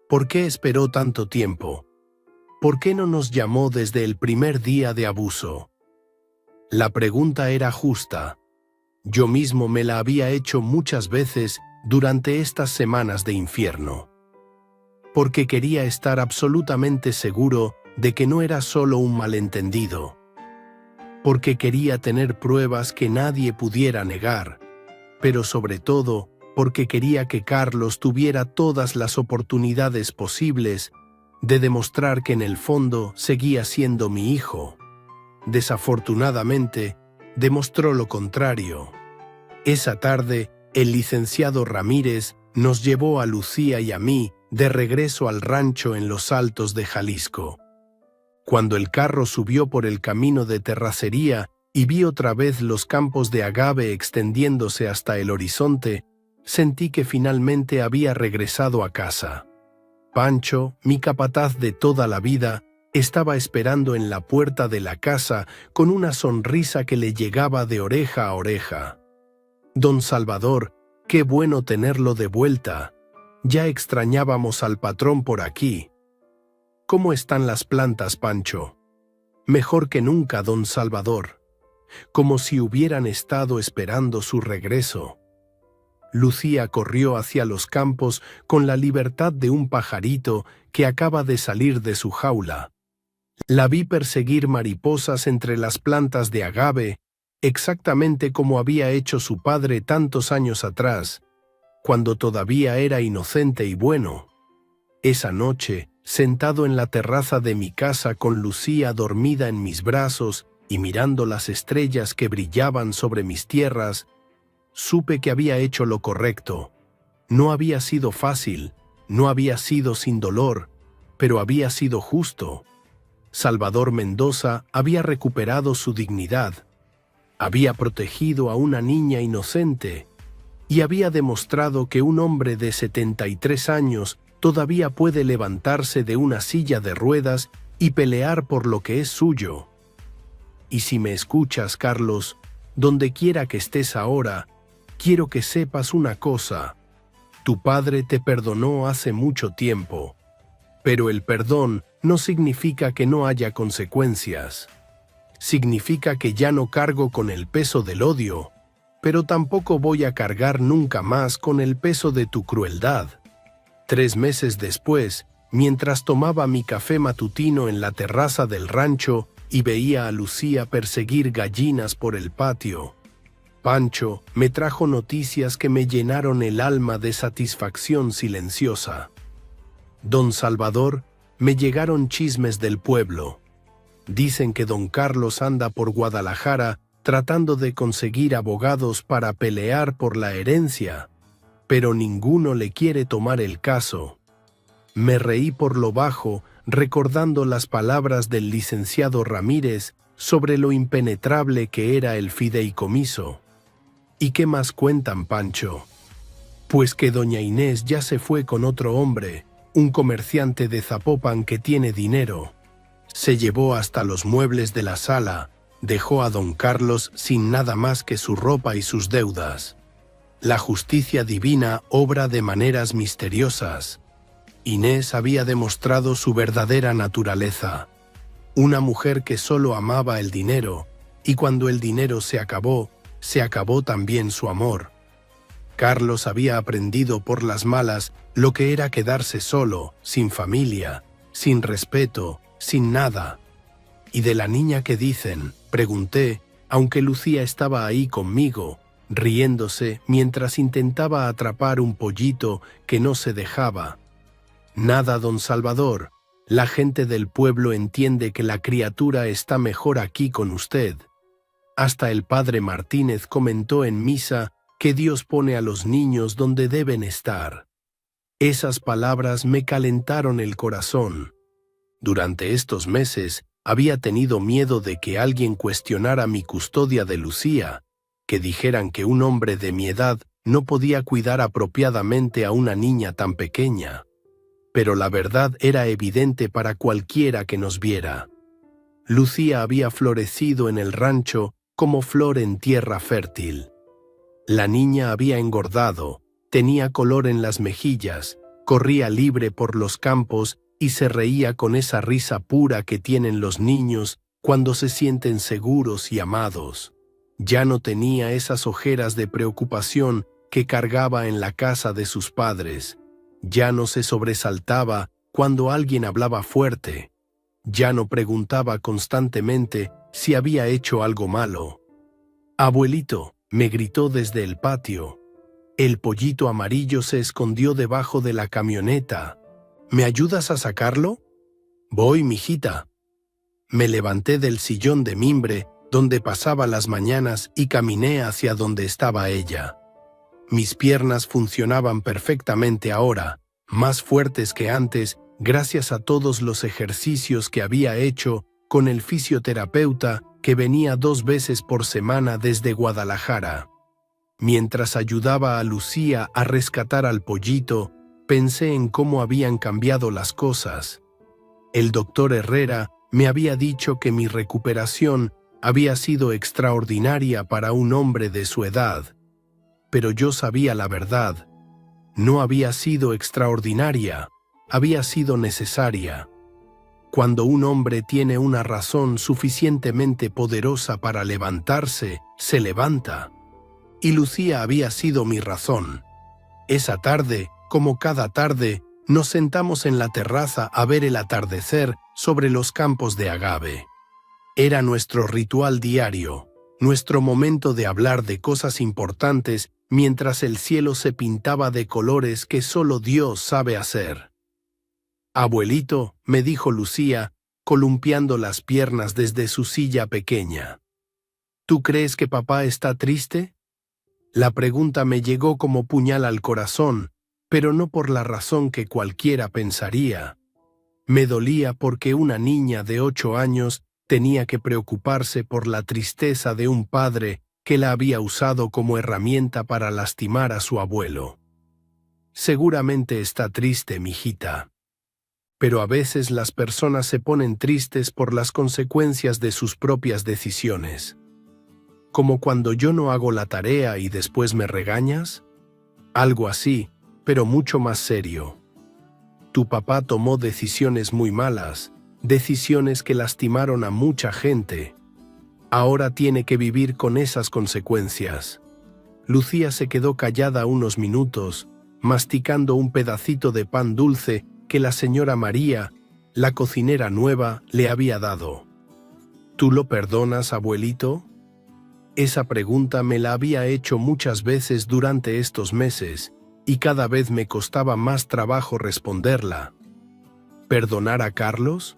Speaker 1: ¿Por qué esperó tanto tiempo? ¿Por qué no nos llamó desde el primer día de abuso? La pregunta era justa. Yo mismo me la había hecho muchas veces durante estas semanas de infierno. Porque quería estar absolutamente seguro de que no era solo un malentendido. Porque quería tener pruebas que nadie pudiera negar. Pero sobre todo, porque quería que Carlos tuviera todas las oportunidades posibles de demostrar que en el fondo seguía siendo mi hijo. Desafortunadamente, demostró lo contrario. Esa tarde, el licenciado Ramírez nos llevó a Lucía y a mí de regreso al rancho en los Altos de Jalisco. Cuando el carro subió por el camino de terracería y vi otra vez los campos de agave extendiéndose hasta el horizonte, sentí que finalmente había regresado a casa. Pancho, mi capataz de toda la vida, estaba esperando en la puerta de la casa con una sonrisa que le llegaba de oreja a oreja. Don Salvador, qué bueno tenerlo de vuelta. Ya extrañábamos al patrón por aquí. ¿Cómo están las plantas, Pancho? Mejor que nunca, don Salvador. Como si hubieran estado esperando su regreso. Lucía corrió hacia los campos con la libertad de un pajarito que acaba de salir de su jaula. La vi perseguir mariposas entre las plantas de agave, exactamente como había hecho su padre tantos años atrás, cuando todavía era inocente y bueno. Esa noche, sentado en la terraza de mi casa con Lucía dormida en mis brazos y mirando las estrellas que brillaban sobre mis tierras, supe que había hecho lo correcto. No había sido fácil, no había sido sin dolor, pero había sido justo. Salvador Mendoza había recuperado su dignidad, había protegido a una niña inocente y había demostrado que un hombre de 73 años todavía puede levantarse de una silla de ruedas y pelear por lo que es suyo. Y si me escuchas, Carlos, donde quiera que estés ahora, quiero que sepas una cosa. Tu padre te perdonó hace mucho tiempo, pero el perdón no significa que no haya consecuencias. Significa que ya no cargo con el peso del odio, pero tampoco voy a cargar nunca más con el peso de tu crueldad. 3 meses después, mientras tomaba mi café matutino en la terraza del rancho y veía a Lucía perseguir gallinas por el patio, Pancho me trajo noticias que me llenaron el alma de satisfacción silenciosa. Don Salvador, me llegaron chismes del pueblo. Dicen que don Carlos anda por Guadalajara tratando de conseguir abogados para pelear por la herencia, pero ninguno le quiere tomar el caso. Me reí por lo bajo, recordando las palabras del licenciado Ramírez sobre lo impenetrable que era el fideicomiso. ¿Y qué más cuentan, Pancho? Pues que doña Inés ya se fue con otro hombre, un comerciante de Zapopan que tiene dinero. Se llevó hasta los muebles de la sala, dejó a don Carlos sin nada más que su ropa y sus deudas. La justicia divina obra de maneras misteriosas. Inés había demostrado su verdadera naturaleza. Una mujer que solo amaba el dinero, y cuando el dinero se acabó también su amor. Carlos había aprendido por las malas lo que era quedarse solo, sin familia, sin respeto, sin nada. ¿Y de la niña qué dicen?, pregunté, aunque Lucía estaba ahí conmigo, riéndose mientras intentaba atrapar un pollito que no se dejaba. Nada, don Salvador. La gente del pueblo entiende que la criatura está mejor aquí con usted. Hasta el padre Martínez comentó en misa que Dios pone a los niños donde deben estar. Esas palabras me calentaron el corazón. Durante estos meses había tenido miedo de que alguien cuestionara mi custodia de Lucía, que dijeran que un hombre de mi edad no podía cuidar apropiadamente a una niña tan pequeña. Pero la verdad era evidente para cualquiera que nos viera. Lucía había florecido en el rancho como flor en tierra fértil. La niña había engordado, tenía color en las mejillas, corría libre por los campos y se reía con esa risa pura que tienen los niños cuando se sienten seguros y amados. Ya no tenía esas ojeras de preocupación que cargaba en la casa de sus padres. Ya no se sobresaltaba cuando alguien hablaba fuerte. Ya no preguntaba constantemente si había hecho algo malo. «Abuelito», me gritó desde el patio. El pollito amarillo se escondió debajo de la camioneta. «¿Me ayudas a sacarlo?» «Voy, mijita». Me levanté del sillón de mimbre donde pasaba las mañanas y caminé hacia donde estaba ella. Mis piernas funcionaban perfectamente ahora, más fuertes que antes, gracias a todos los ejercicios que había hecho con el fisioterapeuta que venía 2 veces por semana desde Guadalajara. Mientras ayudaba a Lucía a rescatar al pollito, pensé en cómo habían cambiado las cosas. El doctor Herrera me había dicho que mi recuperación había sido extraordinaria para un hombre de su edad. Pero yo sabía la verdad. No había sido extraordinaria, había sido necesaria. Cuando un hombre tiene una razón suficientemente poderosa para levantarse, se levanta. Y Lucía había sido mi razón. Esa tarde, como cada tarde, nos sentamos en la terraza a ver el atardecer sobre los campos de agave. Era nuestro ritual diario, nuestro momento de hablar de cosas importantes mientras el cielo se pintaba de colores que solo Dios sabe hacer. «Abuelito», me dijo Lucía, columpiando las piernas desde su silla pequeña. «¿Tú crees que papá está triste?» La pregunta me llegó como puñal al corazón, pero no por la razón que cualquiera pensaría. Me dolía porque una niña de 8 años tenía que preocuparse por la tristeza de un padre que la había usado como herramienta para lastimar a su abuelo. «Seguramente está triste, mijita. Pero a veces las personas se ponen tristes por las consecuencias de sus propias decisiones. Como cuando yo no hago la tarea y después me regañas. Algo así, pero mucho más serio. Tu papá tomó decisiones muy malas, decisiones que lastimaron a mucha gente. Ahora tiene que vivir con esas consecuencias». Lucía se quedó callada unos minutos, masticando un pedacito de pan dulce que la señora María, la cocinera nueva, le había dado. «¿Tú lo perdonas, abuelito?» Esa pregunta me la había hecho muchas veces durante estos meses, y cada vez me costaba más trabajo responderla. ¿Perdonar a Carlos?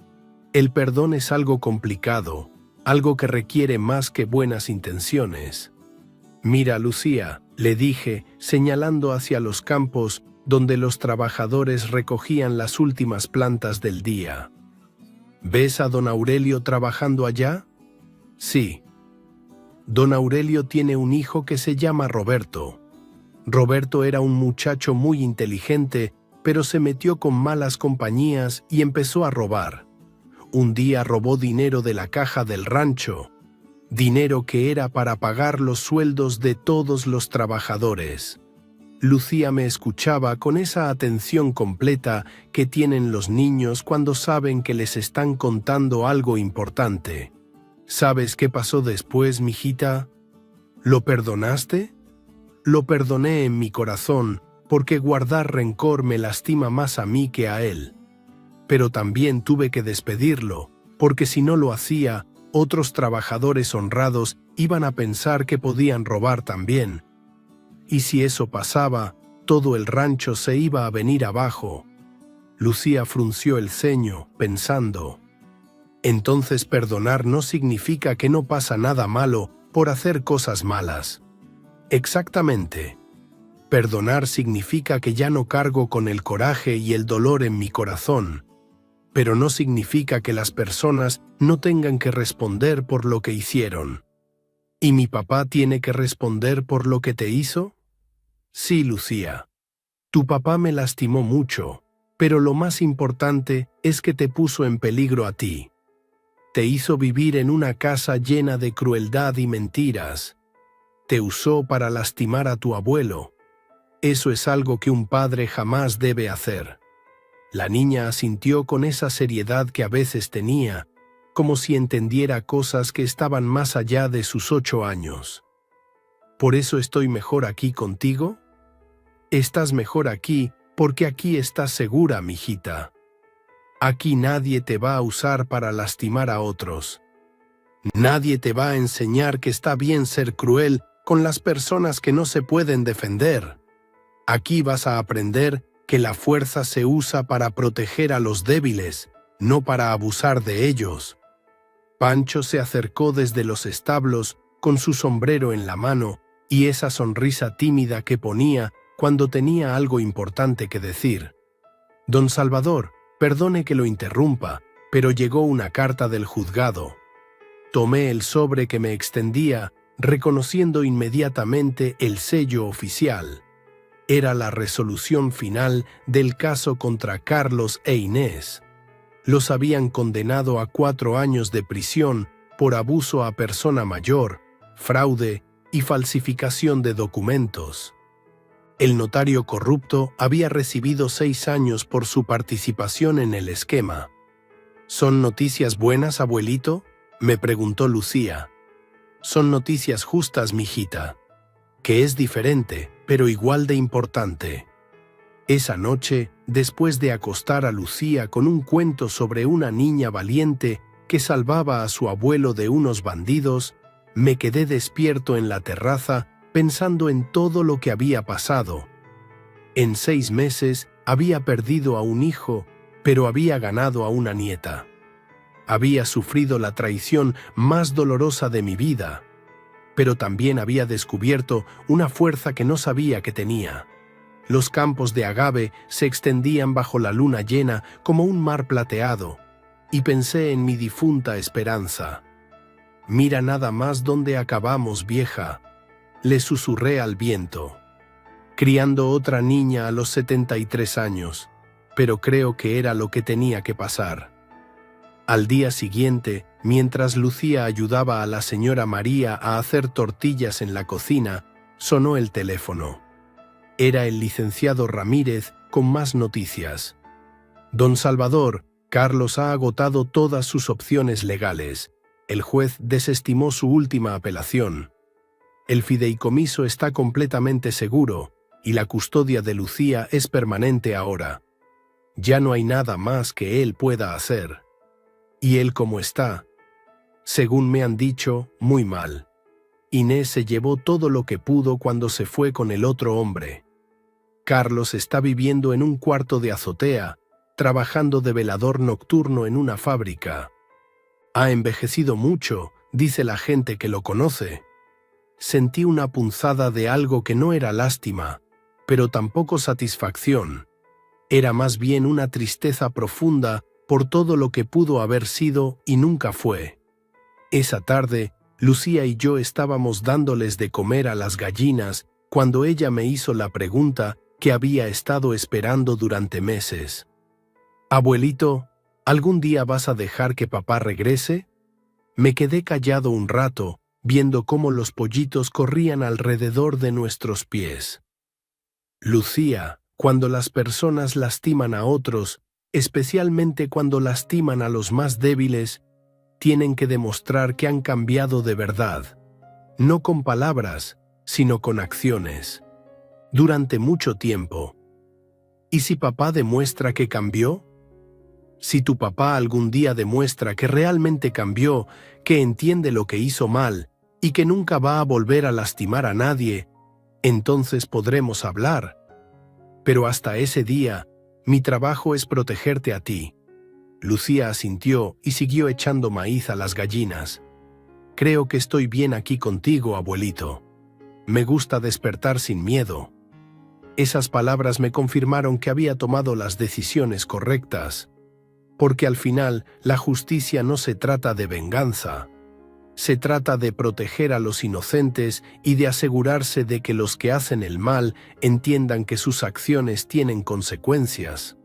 Speaker 1: El perdón es algo complicado, algo que requiere más que buenas intenciones. «Mira, Lucía», le dije, señalando hacia los campos donde los trabajadores recogían las últimas plantas del día. «¿Ves a don Aurelio trabajando allá?» «Sí». Don Aurelio tiene un hijo que se llama Roberto. Roberto era un muchacho muy inteligente, pero se metió con malas compañías y empezó a robar. Un día robó dinero de la caja del rancho. dinero que era para pagar los sueldos de todos los trabajadores. Lucía me escuchaba con esa atención completa que tienen los niños cuando saben que les están contando algo importante. ¿Sabes qué pasó después, mijita? ¿Lo perdonaste? Lo perdoné en mi corazón, porque guardar rencor me lastima más a mí que a él. Pero también tuve que despedirlo, porque si no lo hacía, otros trabajadores honrados iban a pensar que podían robar también. Y si eso pasaba, todo el rancho se iba a venir abajo. Lucía frunció el ceño, pensando. Entonces perdonar no significa que no pasa nada malo por hacer cosas malas. Exactamente. Perdonar significa que ya no cargo con el coraje y el dolor en mi corazón, pero no significa que las personas no tengan que responder por lo que hicieron. ¿Y mi papá tiene que responder por lo que te hizo? Sí, Lucía. Tu papá me lastimó mucho, pero lo más importante es que te puso en peligro a ti. Te hizo vivir en una casa llena de crueldad y mentiras. Te usó para lastimar a tu abuelo. Eso es algo que un padre jamás debe hacer. La niña asintió con esa seriedad que a veces tenía, como si entendiera cosas que estaban más allá de sus 8 años. ¿Por eso estoy mejor aquí contigo? Estás mejor aquí porque aquí estás segura, mijita. Aquí nadie te va a usar para lastimar a otros. Nadie te va a enseñar que está bien ser cruel con las personas que no se pueden defender. Aquí vas a aprender que la fuerza se usa para proteger a los débiles, no para abusar de ellos. Pancho se acercó desde los establos con su sombrero en la mano y esa sonrisa tímida que ponía cuando tenía algo importante que decir. Don Salvador, perdone que lo interrumpa, pero llegó una carta del juzgado. Tomé el sobre que me extendía, reconociendo inmediatamente el sello oficial. Era la resolución final del caso contra Carlos e Inés. Los habían condenado a 4 años de prisión por abuso a persona mayor, fraude y falsificación de documentos. El notario corrupto había recibido 6 años por su participación en el esquema. ¿Son noticias buenas, abuelito?, me preguntó Lucía. Son noticias justas, mijita, que es diferente, pero igual de importante. Esa noche, después de acostar a Lucía con un cuento sobre una niña valiente que salvaba a su abuelo de unos bandidos, me quedé despierto en la terraza pensando en todo lo que había pasado. En 6 meses había perdido a un hijo, pero había ganado a una nieta. Había sufrido la traición más dolorosa de mi vida, pero también había descubierto una fuerza que no sabía que tenía. Los campos de agave se extendían bajo la luna llena como un mar plateado, y pensé en mi difunta Esperanza. «Mira nada más dónde acabamos, vieja», le susurré al viento. Criando otra niña a los 73 años, pero creo que era lo que tenía que pasar. Al día siguiente, mientras Lucía ayudaba a la señora María a hacer tortillas en la cocina, sonó el teléfono. Era el licenciado Ramírez con más noticias. «Don Salvador, Carlos ha agotado todas sus opciones legales. El juez desestimó su última apelación. El fideicomiso está completamente seguro y la custodia de Lucía es permanente ahora. Ya no hay nada más que él pueda hacer. ¿Y él cómo está?» «Según me han dicho, muy mal. Inés se llevó todo lo que pudo cuando se fue con el otro hombre. Carlos está viviendo en un cuarto de azotea, trabajando de velador nocturno en una fábrica. Ha envejecido mucho, dice la gente que lo conoce». Sentí una punzada de algo que no era lástima, pero tampoco satisfacción. Era más bien una tristeza profunda por todo lo que pudo haber sido y nunca fue. Esa tarde, Lucía y yo estábamos dándoles de comer a las gallinas cuando ella me hizo la pregunta que había estado esperando durante meses. «Abuelito, ¿algún día vas a dejar que papá regrese?» Me quedé callado un rato, viendo cómo los pollitos corrían alrededor de nuestros pies. Lucía, cuando las personas lastiman a otros, especialmente cuando lastiman a los más débiles, tienen que demostrar que han cambiado de verdad, no con palabras, sino con acciones, durante mucho tiempo. ¿Y si papá demuestra que cambió? Si tu papá algún día demuestra que realmente cambió, que entiende lo que hizo mal y que nunca va a volver a lastimar a nadie, entonces podremos hablar. Pero hasta ese día, mi trabajo es protegerte a ti. Lucía asintió y siguió echando maíz a las gallinas. Creo que estoy bien aquí contigo, abuelito. Me gusta despertar sin miedo. Esas palabras me confirmaron que había tomado las decisiones correctas, porque al final la justicia no se trata de venganza. Se trata de proteger a los inocentes y de asegurarse de que los que hacen el mal entiendan que sus acciones tienen consecuencias.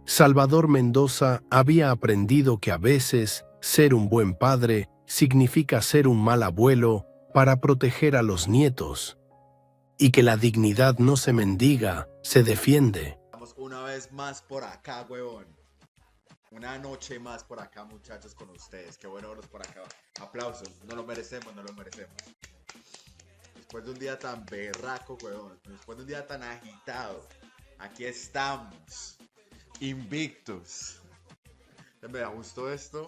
Speaker 1: Salvador Mendoza había aprendido que a veces ser un buen padre significa ser un mal abuelo para proteger a los nietos, y que la dignidad no se mendiga, se defiende.
Speaker 2: Estamos una vez más por acá, huevón. Una noche más por acá, muchachos, con ustedes. Qué bueno verlos por acá. Aplausos. No lo merecemos, no lo merecemos. Después de un día tan berraco, huevón. Después de un día tan agitado. Aquí estamos. Invictus. Me gustó esto.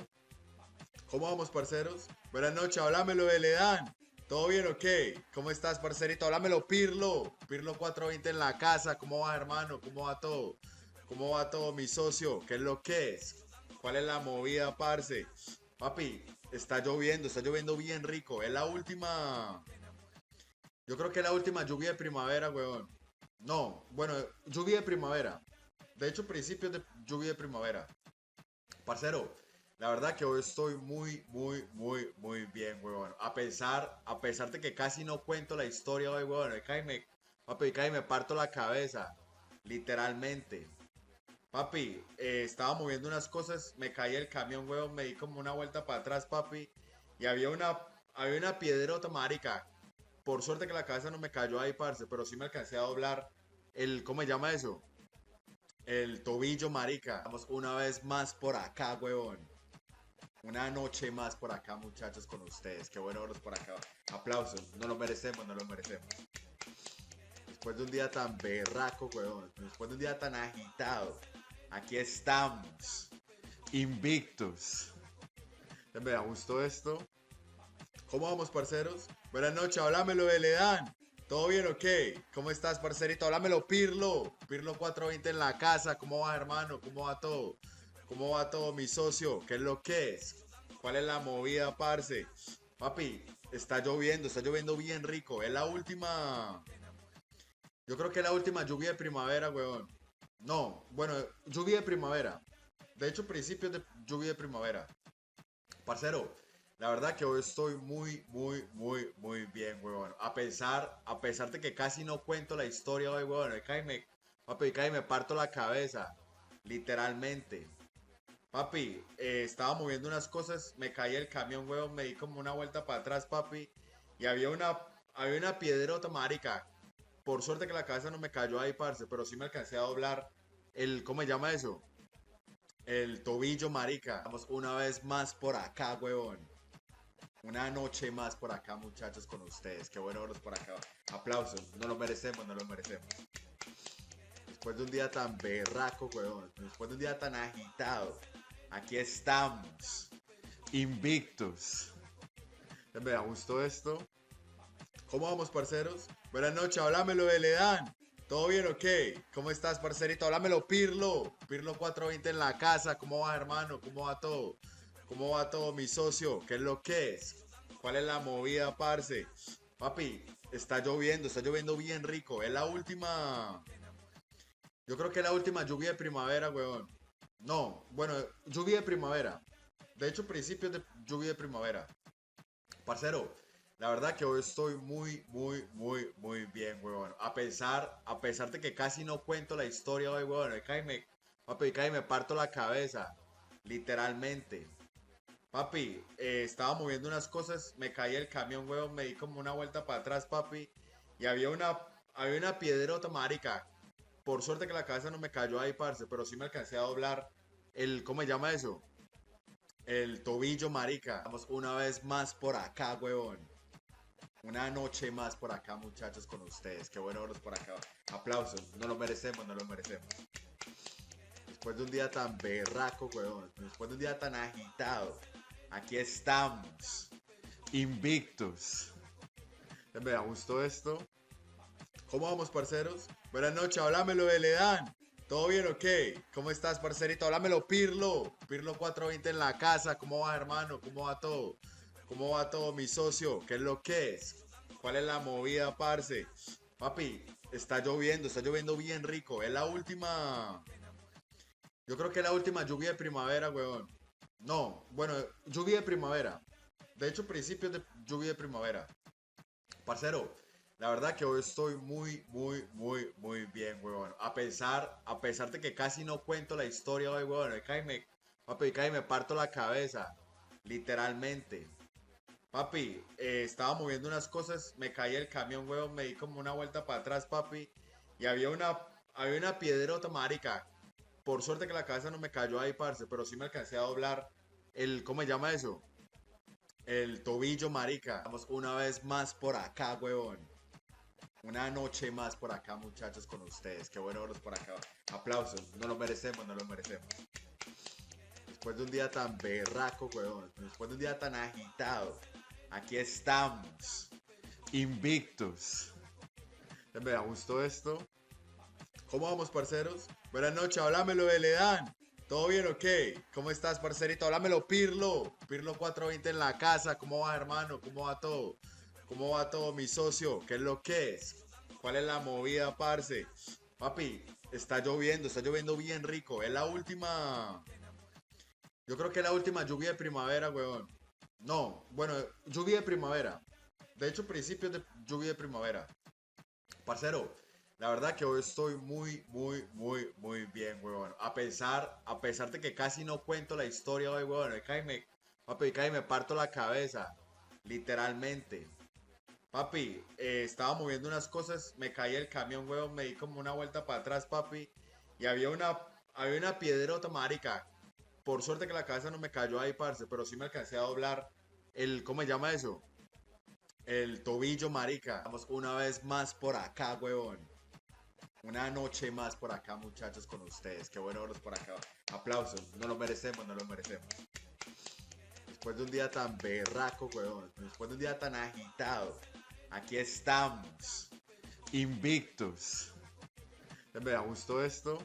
Speaker 2: ¿Cómo vamos, parceros? Buenas noches, háblamelo de Ledan. ¿Todo bien o qué? ¿Cómo estás, parcerito? Háblamelo, Pirlo. Pirlo 420 en la casa. ¿Cómo va, hermano? ¿Cómo va todo? ¿Cómo va todo, mi socio? ¿Qué es lo que es? ¿Cuál es la movida, parce? Papi, está lloviendo bien rico. Es la última... Yo creo que es la última lluvia de primavera, weón. No, bueno, lluvia de primavera. De hecho, principios de lluvia de primavera. Parcero, la verdad que hoy estoy muy bien, weón. A pesar de que casi no cuento la historia hoy, weón. Papi, me parto la cabeza. Literalmente. Papi, estaba moviendo unas cosas, me caí el camión, weón, me di como una vuelta para atrás, papi. Y había una piedrota, marica. Por suerte que la cabeza no me cayó ahí, parce, pero sí me alcancé a doblar ¿cómo se llama eso? El tobillo, marica. Vamos una vez más por acá, weón. Una noche más por acá, muchachos, con ustedes. Qué bueno verlos por acá. Aplausos. No lo merecemos, no lo merecemos. Después de un día tan berraco, weón. Después de un día tan agitado. Aquí estamos. Invictus. Me gustó esto. ¿Cómo vamos, parceros? Buenas noches, háblamelo de Ledan. ¿Todo bien o qué? ¿Cómo estás, parcerito? Háblamelo, Pirlo. Pirlo 420 en la casa. ¿Cómo va, hermano? ¿Cómo va todo? ¿Cómo va todo, mi socio? ¿Qué es lo que es? ¿Cuál es la movida, parce? Papi, está lloviendo bien rico. Es la última... Yo creo que es la última lluvia de primavera, weón. No, bueno, lluvia de primavera. De hecho, principios de lluvia de primavera. Parcero, la verdad que hoy estoy muy bien, weón. A pesar de que casi no cuento la historia hoy, weón. Papi, me parto la cabeza. Literalmente. Papi, estaba moviendo unas cosas, me caí el camión, weón, me di como una vuelta para atrás, papi. Y había una piedrota, marica. Por suerte que la cabeza no me cayó ahí, parce, pero sí me alcancé a doblar ¿cómo se llama eso? El tobillo, marica. Vamos una vez más por acá, huevón. Una noche más por acá, muchachos, con ustedes. Qué bueno verlos por acá. Aplausos. No lo merecemos, no lo merecemos. Después de un día tan berraco, huevón. Después de un día tan agitado. Aquí estamos. Invictus. Me gustó esto. ¿Cómo vamos, parceros? Buenas noches, háblamelo de Ledan. ¿Todo bien o qué? ¿Cómo estás, parcerito? Háblamelo, Pirlo. Pirlo 420 en la casa. ¿Cómo va, hermano? ¿Cómo va todo? ¿Cómo va todo, mi socio? ¿Qué es lo que es? ¿Cuál es la movida, parce? Papi, está lloviendo bien rico. Es la última... Yo creo que es la última lluvia de primavera, weón. No, bueno, lluvia de primavera. De hecho, principios de lluvia de primavera. Parcero, la verdad que hoy estoy muy bien, weón. A pesar de que casi no cuento la historia hoy, weón. Papi, me parto la cabeza. Literalmente. Papi, estaba moviendo unas cosas, me caí el camión, weón, me di como una vuelta para atrás, papi, y había una piedrota, marica. Por suerte que la cabeza no me cayó ahí, parce, pero sí me alcancé a doblar ¿cómo se llama eso? El tobillo, marica. Vamos una vez más por acá, weón. Una noche más por acá, muchachos, con ustedes. Qué bueno verlos por acá. Aplausos, no lo merecemos, no lo merecemos. Después de un día tan berraco, weón. Después de un día tan agitado. Aquí estamos. Invictos. Me da gusto esto. ¿Cómo vamos, parceros? Buenas noches, háblamelo de Ledán. ¿Todo bien o qué? ¿Cómo estás, parcerito? Háblamelo, Pirlo. Pirlo 420 en la casa. ¿Cómo va, hermano? ¿Cómo va todo? ¿Cómo va todo, mi socio? ¿Qué es lo que es? ¿Cuál es la movida, parce? Papi, está lloviendo bien rico. Es la última. Yo creo que es la última lluvia de primavera, weón. No, bueno, lluvia de primavera. De hecho, principios de lluvia de primavera. Parcero, la verdad que hoy estoy muy, muy, muy, muy bien, weón. A pesar de que casi no cuento la historia hoy, weón. Papi, cae me parto la cabeza. Literalmente. Papi, estaba moviendo unas cosas, me caí el camión, weón, me di como una vuelta para atrás, papi. Y había una piedrota, marica. Por suerte que la cabeza no me cayó ahí, parce, pero sí me alcancé a doblar ¿cómo se llama eso? El tobillo, marica. Vamos una vez más por acá, weón. Una noche más por acá, muchachos, con ustedes. Qué bueno verlos por acá. Aplausos, no lo merecemos, no lo merecemos. Después de un día tan berraco, weón. Después de un día tan agitado. Aquí estamos. Invictos. Me da gusto esto. ¿Cómo vamos, parceros? Buenas noches, háblamelo de Ledán. ¿Todo bien o qué? ¿Cómo estás, parcerito? Háblamelo, Pirlo. Pirlo 420 en la casa. ¿Cómo va, hermano? ¿Cómo va todo? ¿Cómo va todo, mi socio? ¿Qué es lo que es? ¿Cuál es la movida, parce? Papi, está lloviendo bien rico. Es la última. Yo creo que es la última lluvia de primavera, weón. No, bueno, lluvia de primavera. De hecho, principios de lluvia de primavera. Parcero, la verdad que hoy estoy muy, muy, muy, muy bien, weón. A pesar de que casi no cuento la historia hoy, weón. Papi, me parto la cabeza. Literalmente. Papi, estaba moviendo unas cosas, me caí el camión, weón, me di como una vuelta para atrás, papi. Y había una piedrota, marica. Por suerte que la cabeza no me cayó ahí, parce, pero sí me alcancé a doblar ¿cómo se llama eso? El tobillo, marica. Vamos una vez más por acá, weón. Una noche más por acá, muchachos, con ustedes. Qué bueno verlos por acá. Aplausos, no lo merecemos, no lo merecemos. Después de un día tan berraco, weón. Después de un día tan agitado. Aquí estamos. Invictos. Me da gusto esto.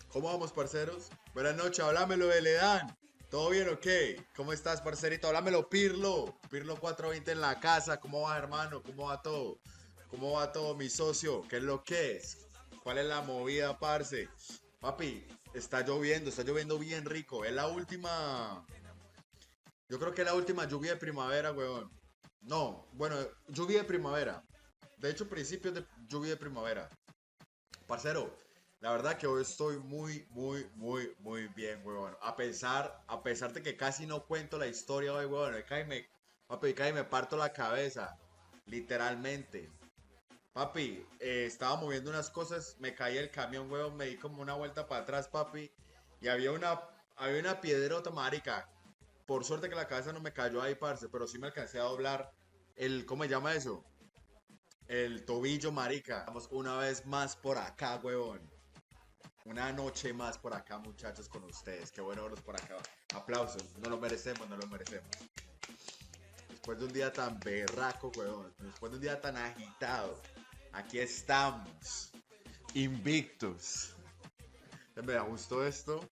Speaker 2: ¿Cómo vamos, parceros? Buenas noches, háblamelo de Ledán. ¿Todo bien o qué? ¿Cómo estás, parcerito? Háblamelo, Pirlo. Pirlo 420 en la casa. ¿Cómo va, hermano? ¿Cómo va todo? ¿Cómo va todo, mi socio? ¿Qué es lo que es? ¿Cuál es la movida, parce? Papi, está lloviendo bien rico. Es la última. Yo creo que es la última lluvia de primavera, weón. No, bueno, lluvia de primavera. De hecho, principios de lluvia de primavera. Parcero, la verdad que hoy estoy muy, muy, muy, muy bien, weón. A pesar de que casi no cuento la historia hoy, weón. Papi, me parto la cabeza. Literalmente. Papi, estaba moviendo unas cosas, me caí el camión, weón, me di como una vuelta para atrás, papi. Y había una piedrota, marica. Por suerte que la cabeza no me cayó ahí, parce, pero sí me alcancé a doblar ¿cómo se llama eso? El tobillo, marica. Vamos una vez más por acá, weón. Una noche más por acá, muchachos, con ustedes. Qué bueno verlos por acá. Aplausos, no lo merecemos, no lo merecemos. Después de un día tan berraco, weón. Después de un día tan agitado. Aquí estamos. Invictos. Me da gusto esto.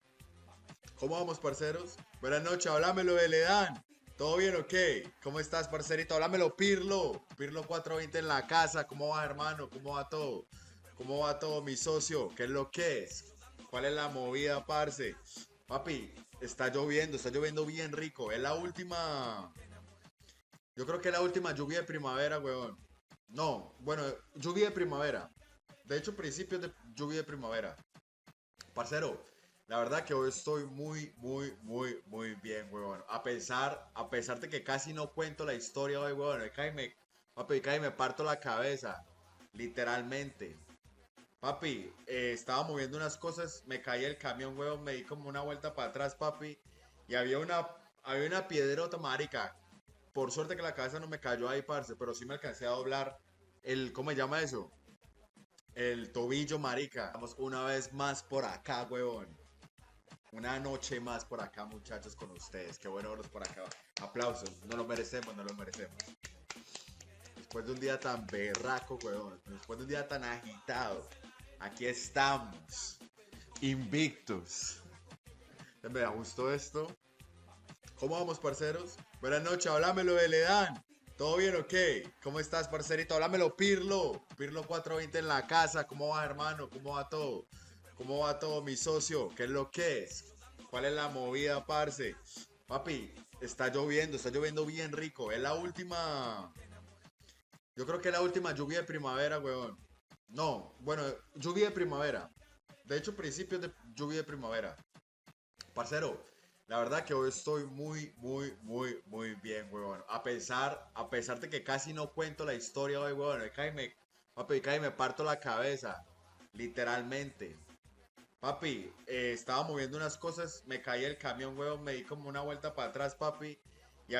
Speaker 2: ¿Cómo vamos, parceros? Buenas noches, háblamelo de Ledán. ¿Todo bien o qué? ¿Cómo estás, parcerito? Háblamelo, Pirlo. Pirlo 420 en la casa. ¿Cómo va, hermano? ¿Cómo va todo? ¿Cómo va todo, mi socio? ¿Qué es lo que es? ¿Cuál es la movida, parce? Papi, está lloviendo bien rico. Es la última. Yo creo que es la última lluvia de primavera, weón. No, bueno, lluvia de primavera. De hecho, principios de lluvia de primavera. Parcero, La verdad que hoy estoy muy bien, huevón. A pesar de que casi no cuento la historia hoy, huevón. Papi, casi me parto la cabeza. Literalmente. Papi, estaba moviendo unas cosas, me caí el camión, huevón, me di como una vuelta para atrás, papi. Y había una piedrota, marica. Por suerte que la cabeza no me cayó ahí, parce, pero sí me alcancé a doblar ¿cómo se llama eso? El tobillo, marica. Vamos una vez más por acá, huevón. Una noche más por acá, muchachos, con ustedes. Qué bueno verlos por acá. Aplausos. No lo merecemos, no lo merecemos. Después de un día tan berraco, huevón. Después de un día tan agitado. Aquí estamos. Invictus. Me gustó esto. ¿Cómo vamos, parceros? Buenas noches, háblamelo de Ledan. ¿Todo bien o qué? ¿Cómo estás, parcerito? Háblamelo, Pirlo. Pirlo 420 en la casa. ¿Cómo va, hermano? ¿Cómo va todo? ¿Cómo va todo, mi socio? ¿Qué es lo que es? ¿Cuál es la movida, parce? Papi, está lloviendo bien rico. Es la última. Yo creo que es la última lluvia de primavera, weón. No, bueno, lluvia de primavera. De hecho, principios de lluvia de primavera. Parcero, la verdad que hoy estoy muy bien, weón. A pesar de que casi no cuento la historia hoy, weón. Papi, casi me parto la cabeza. Literalmente. Papi, estaba moviendo unas cosas, me caí el camión, weón, me di como una vuelta para atrás, papi.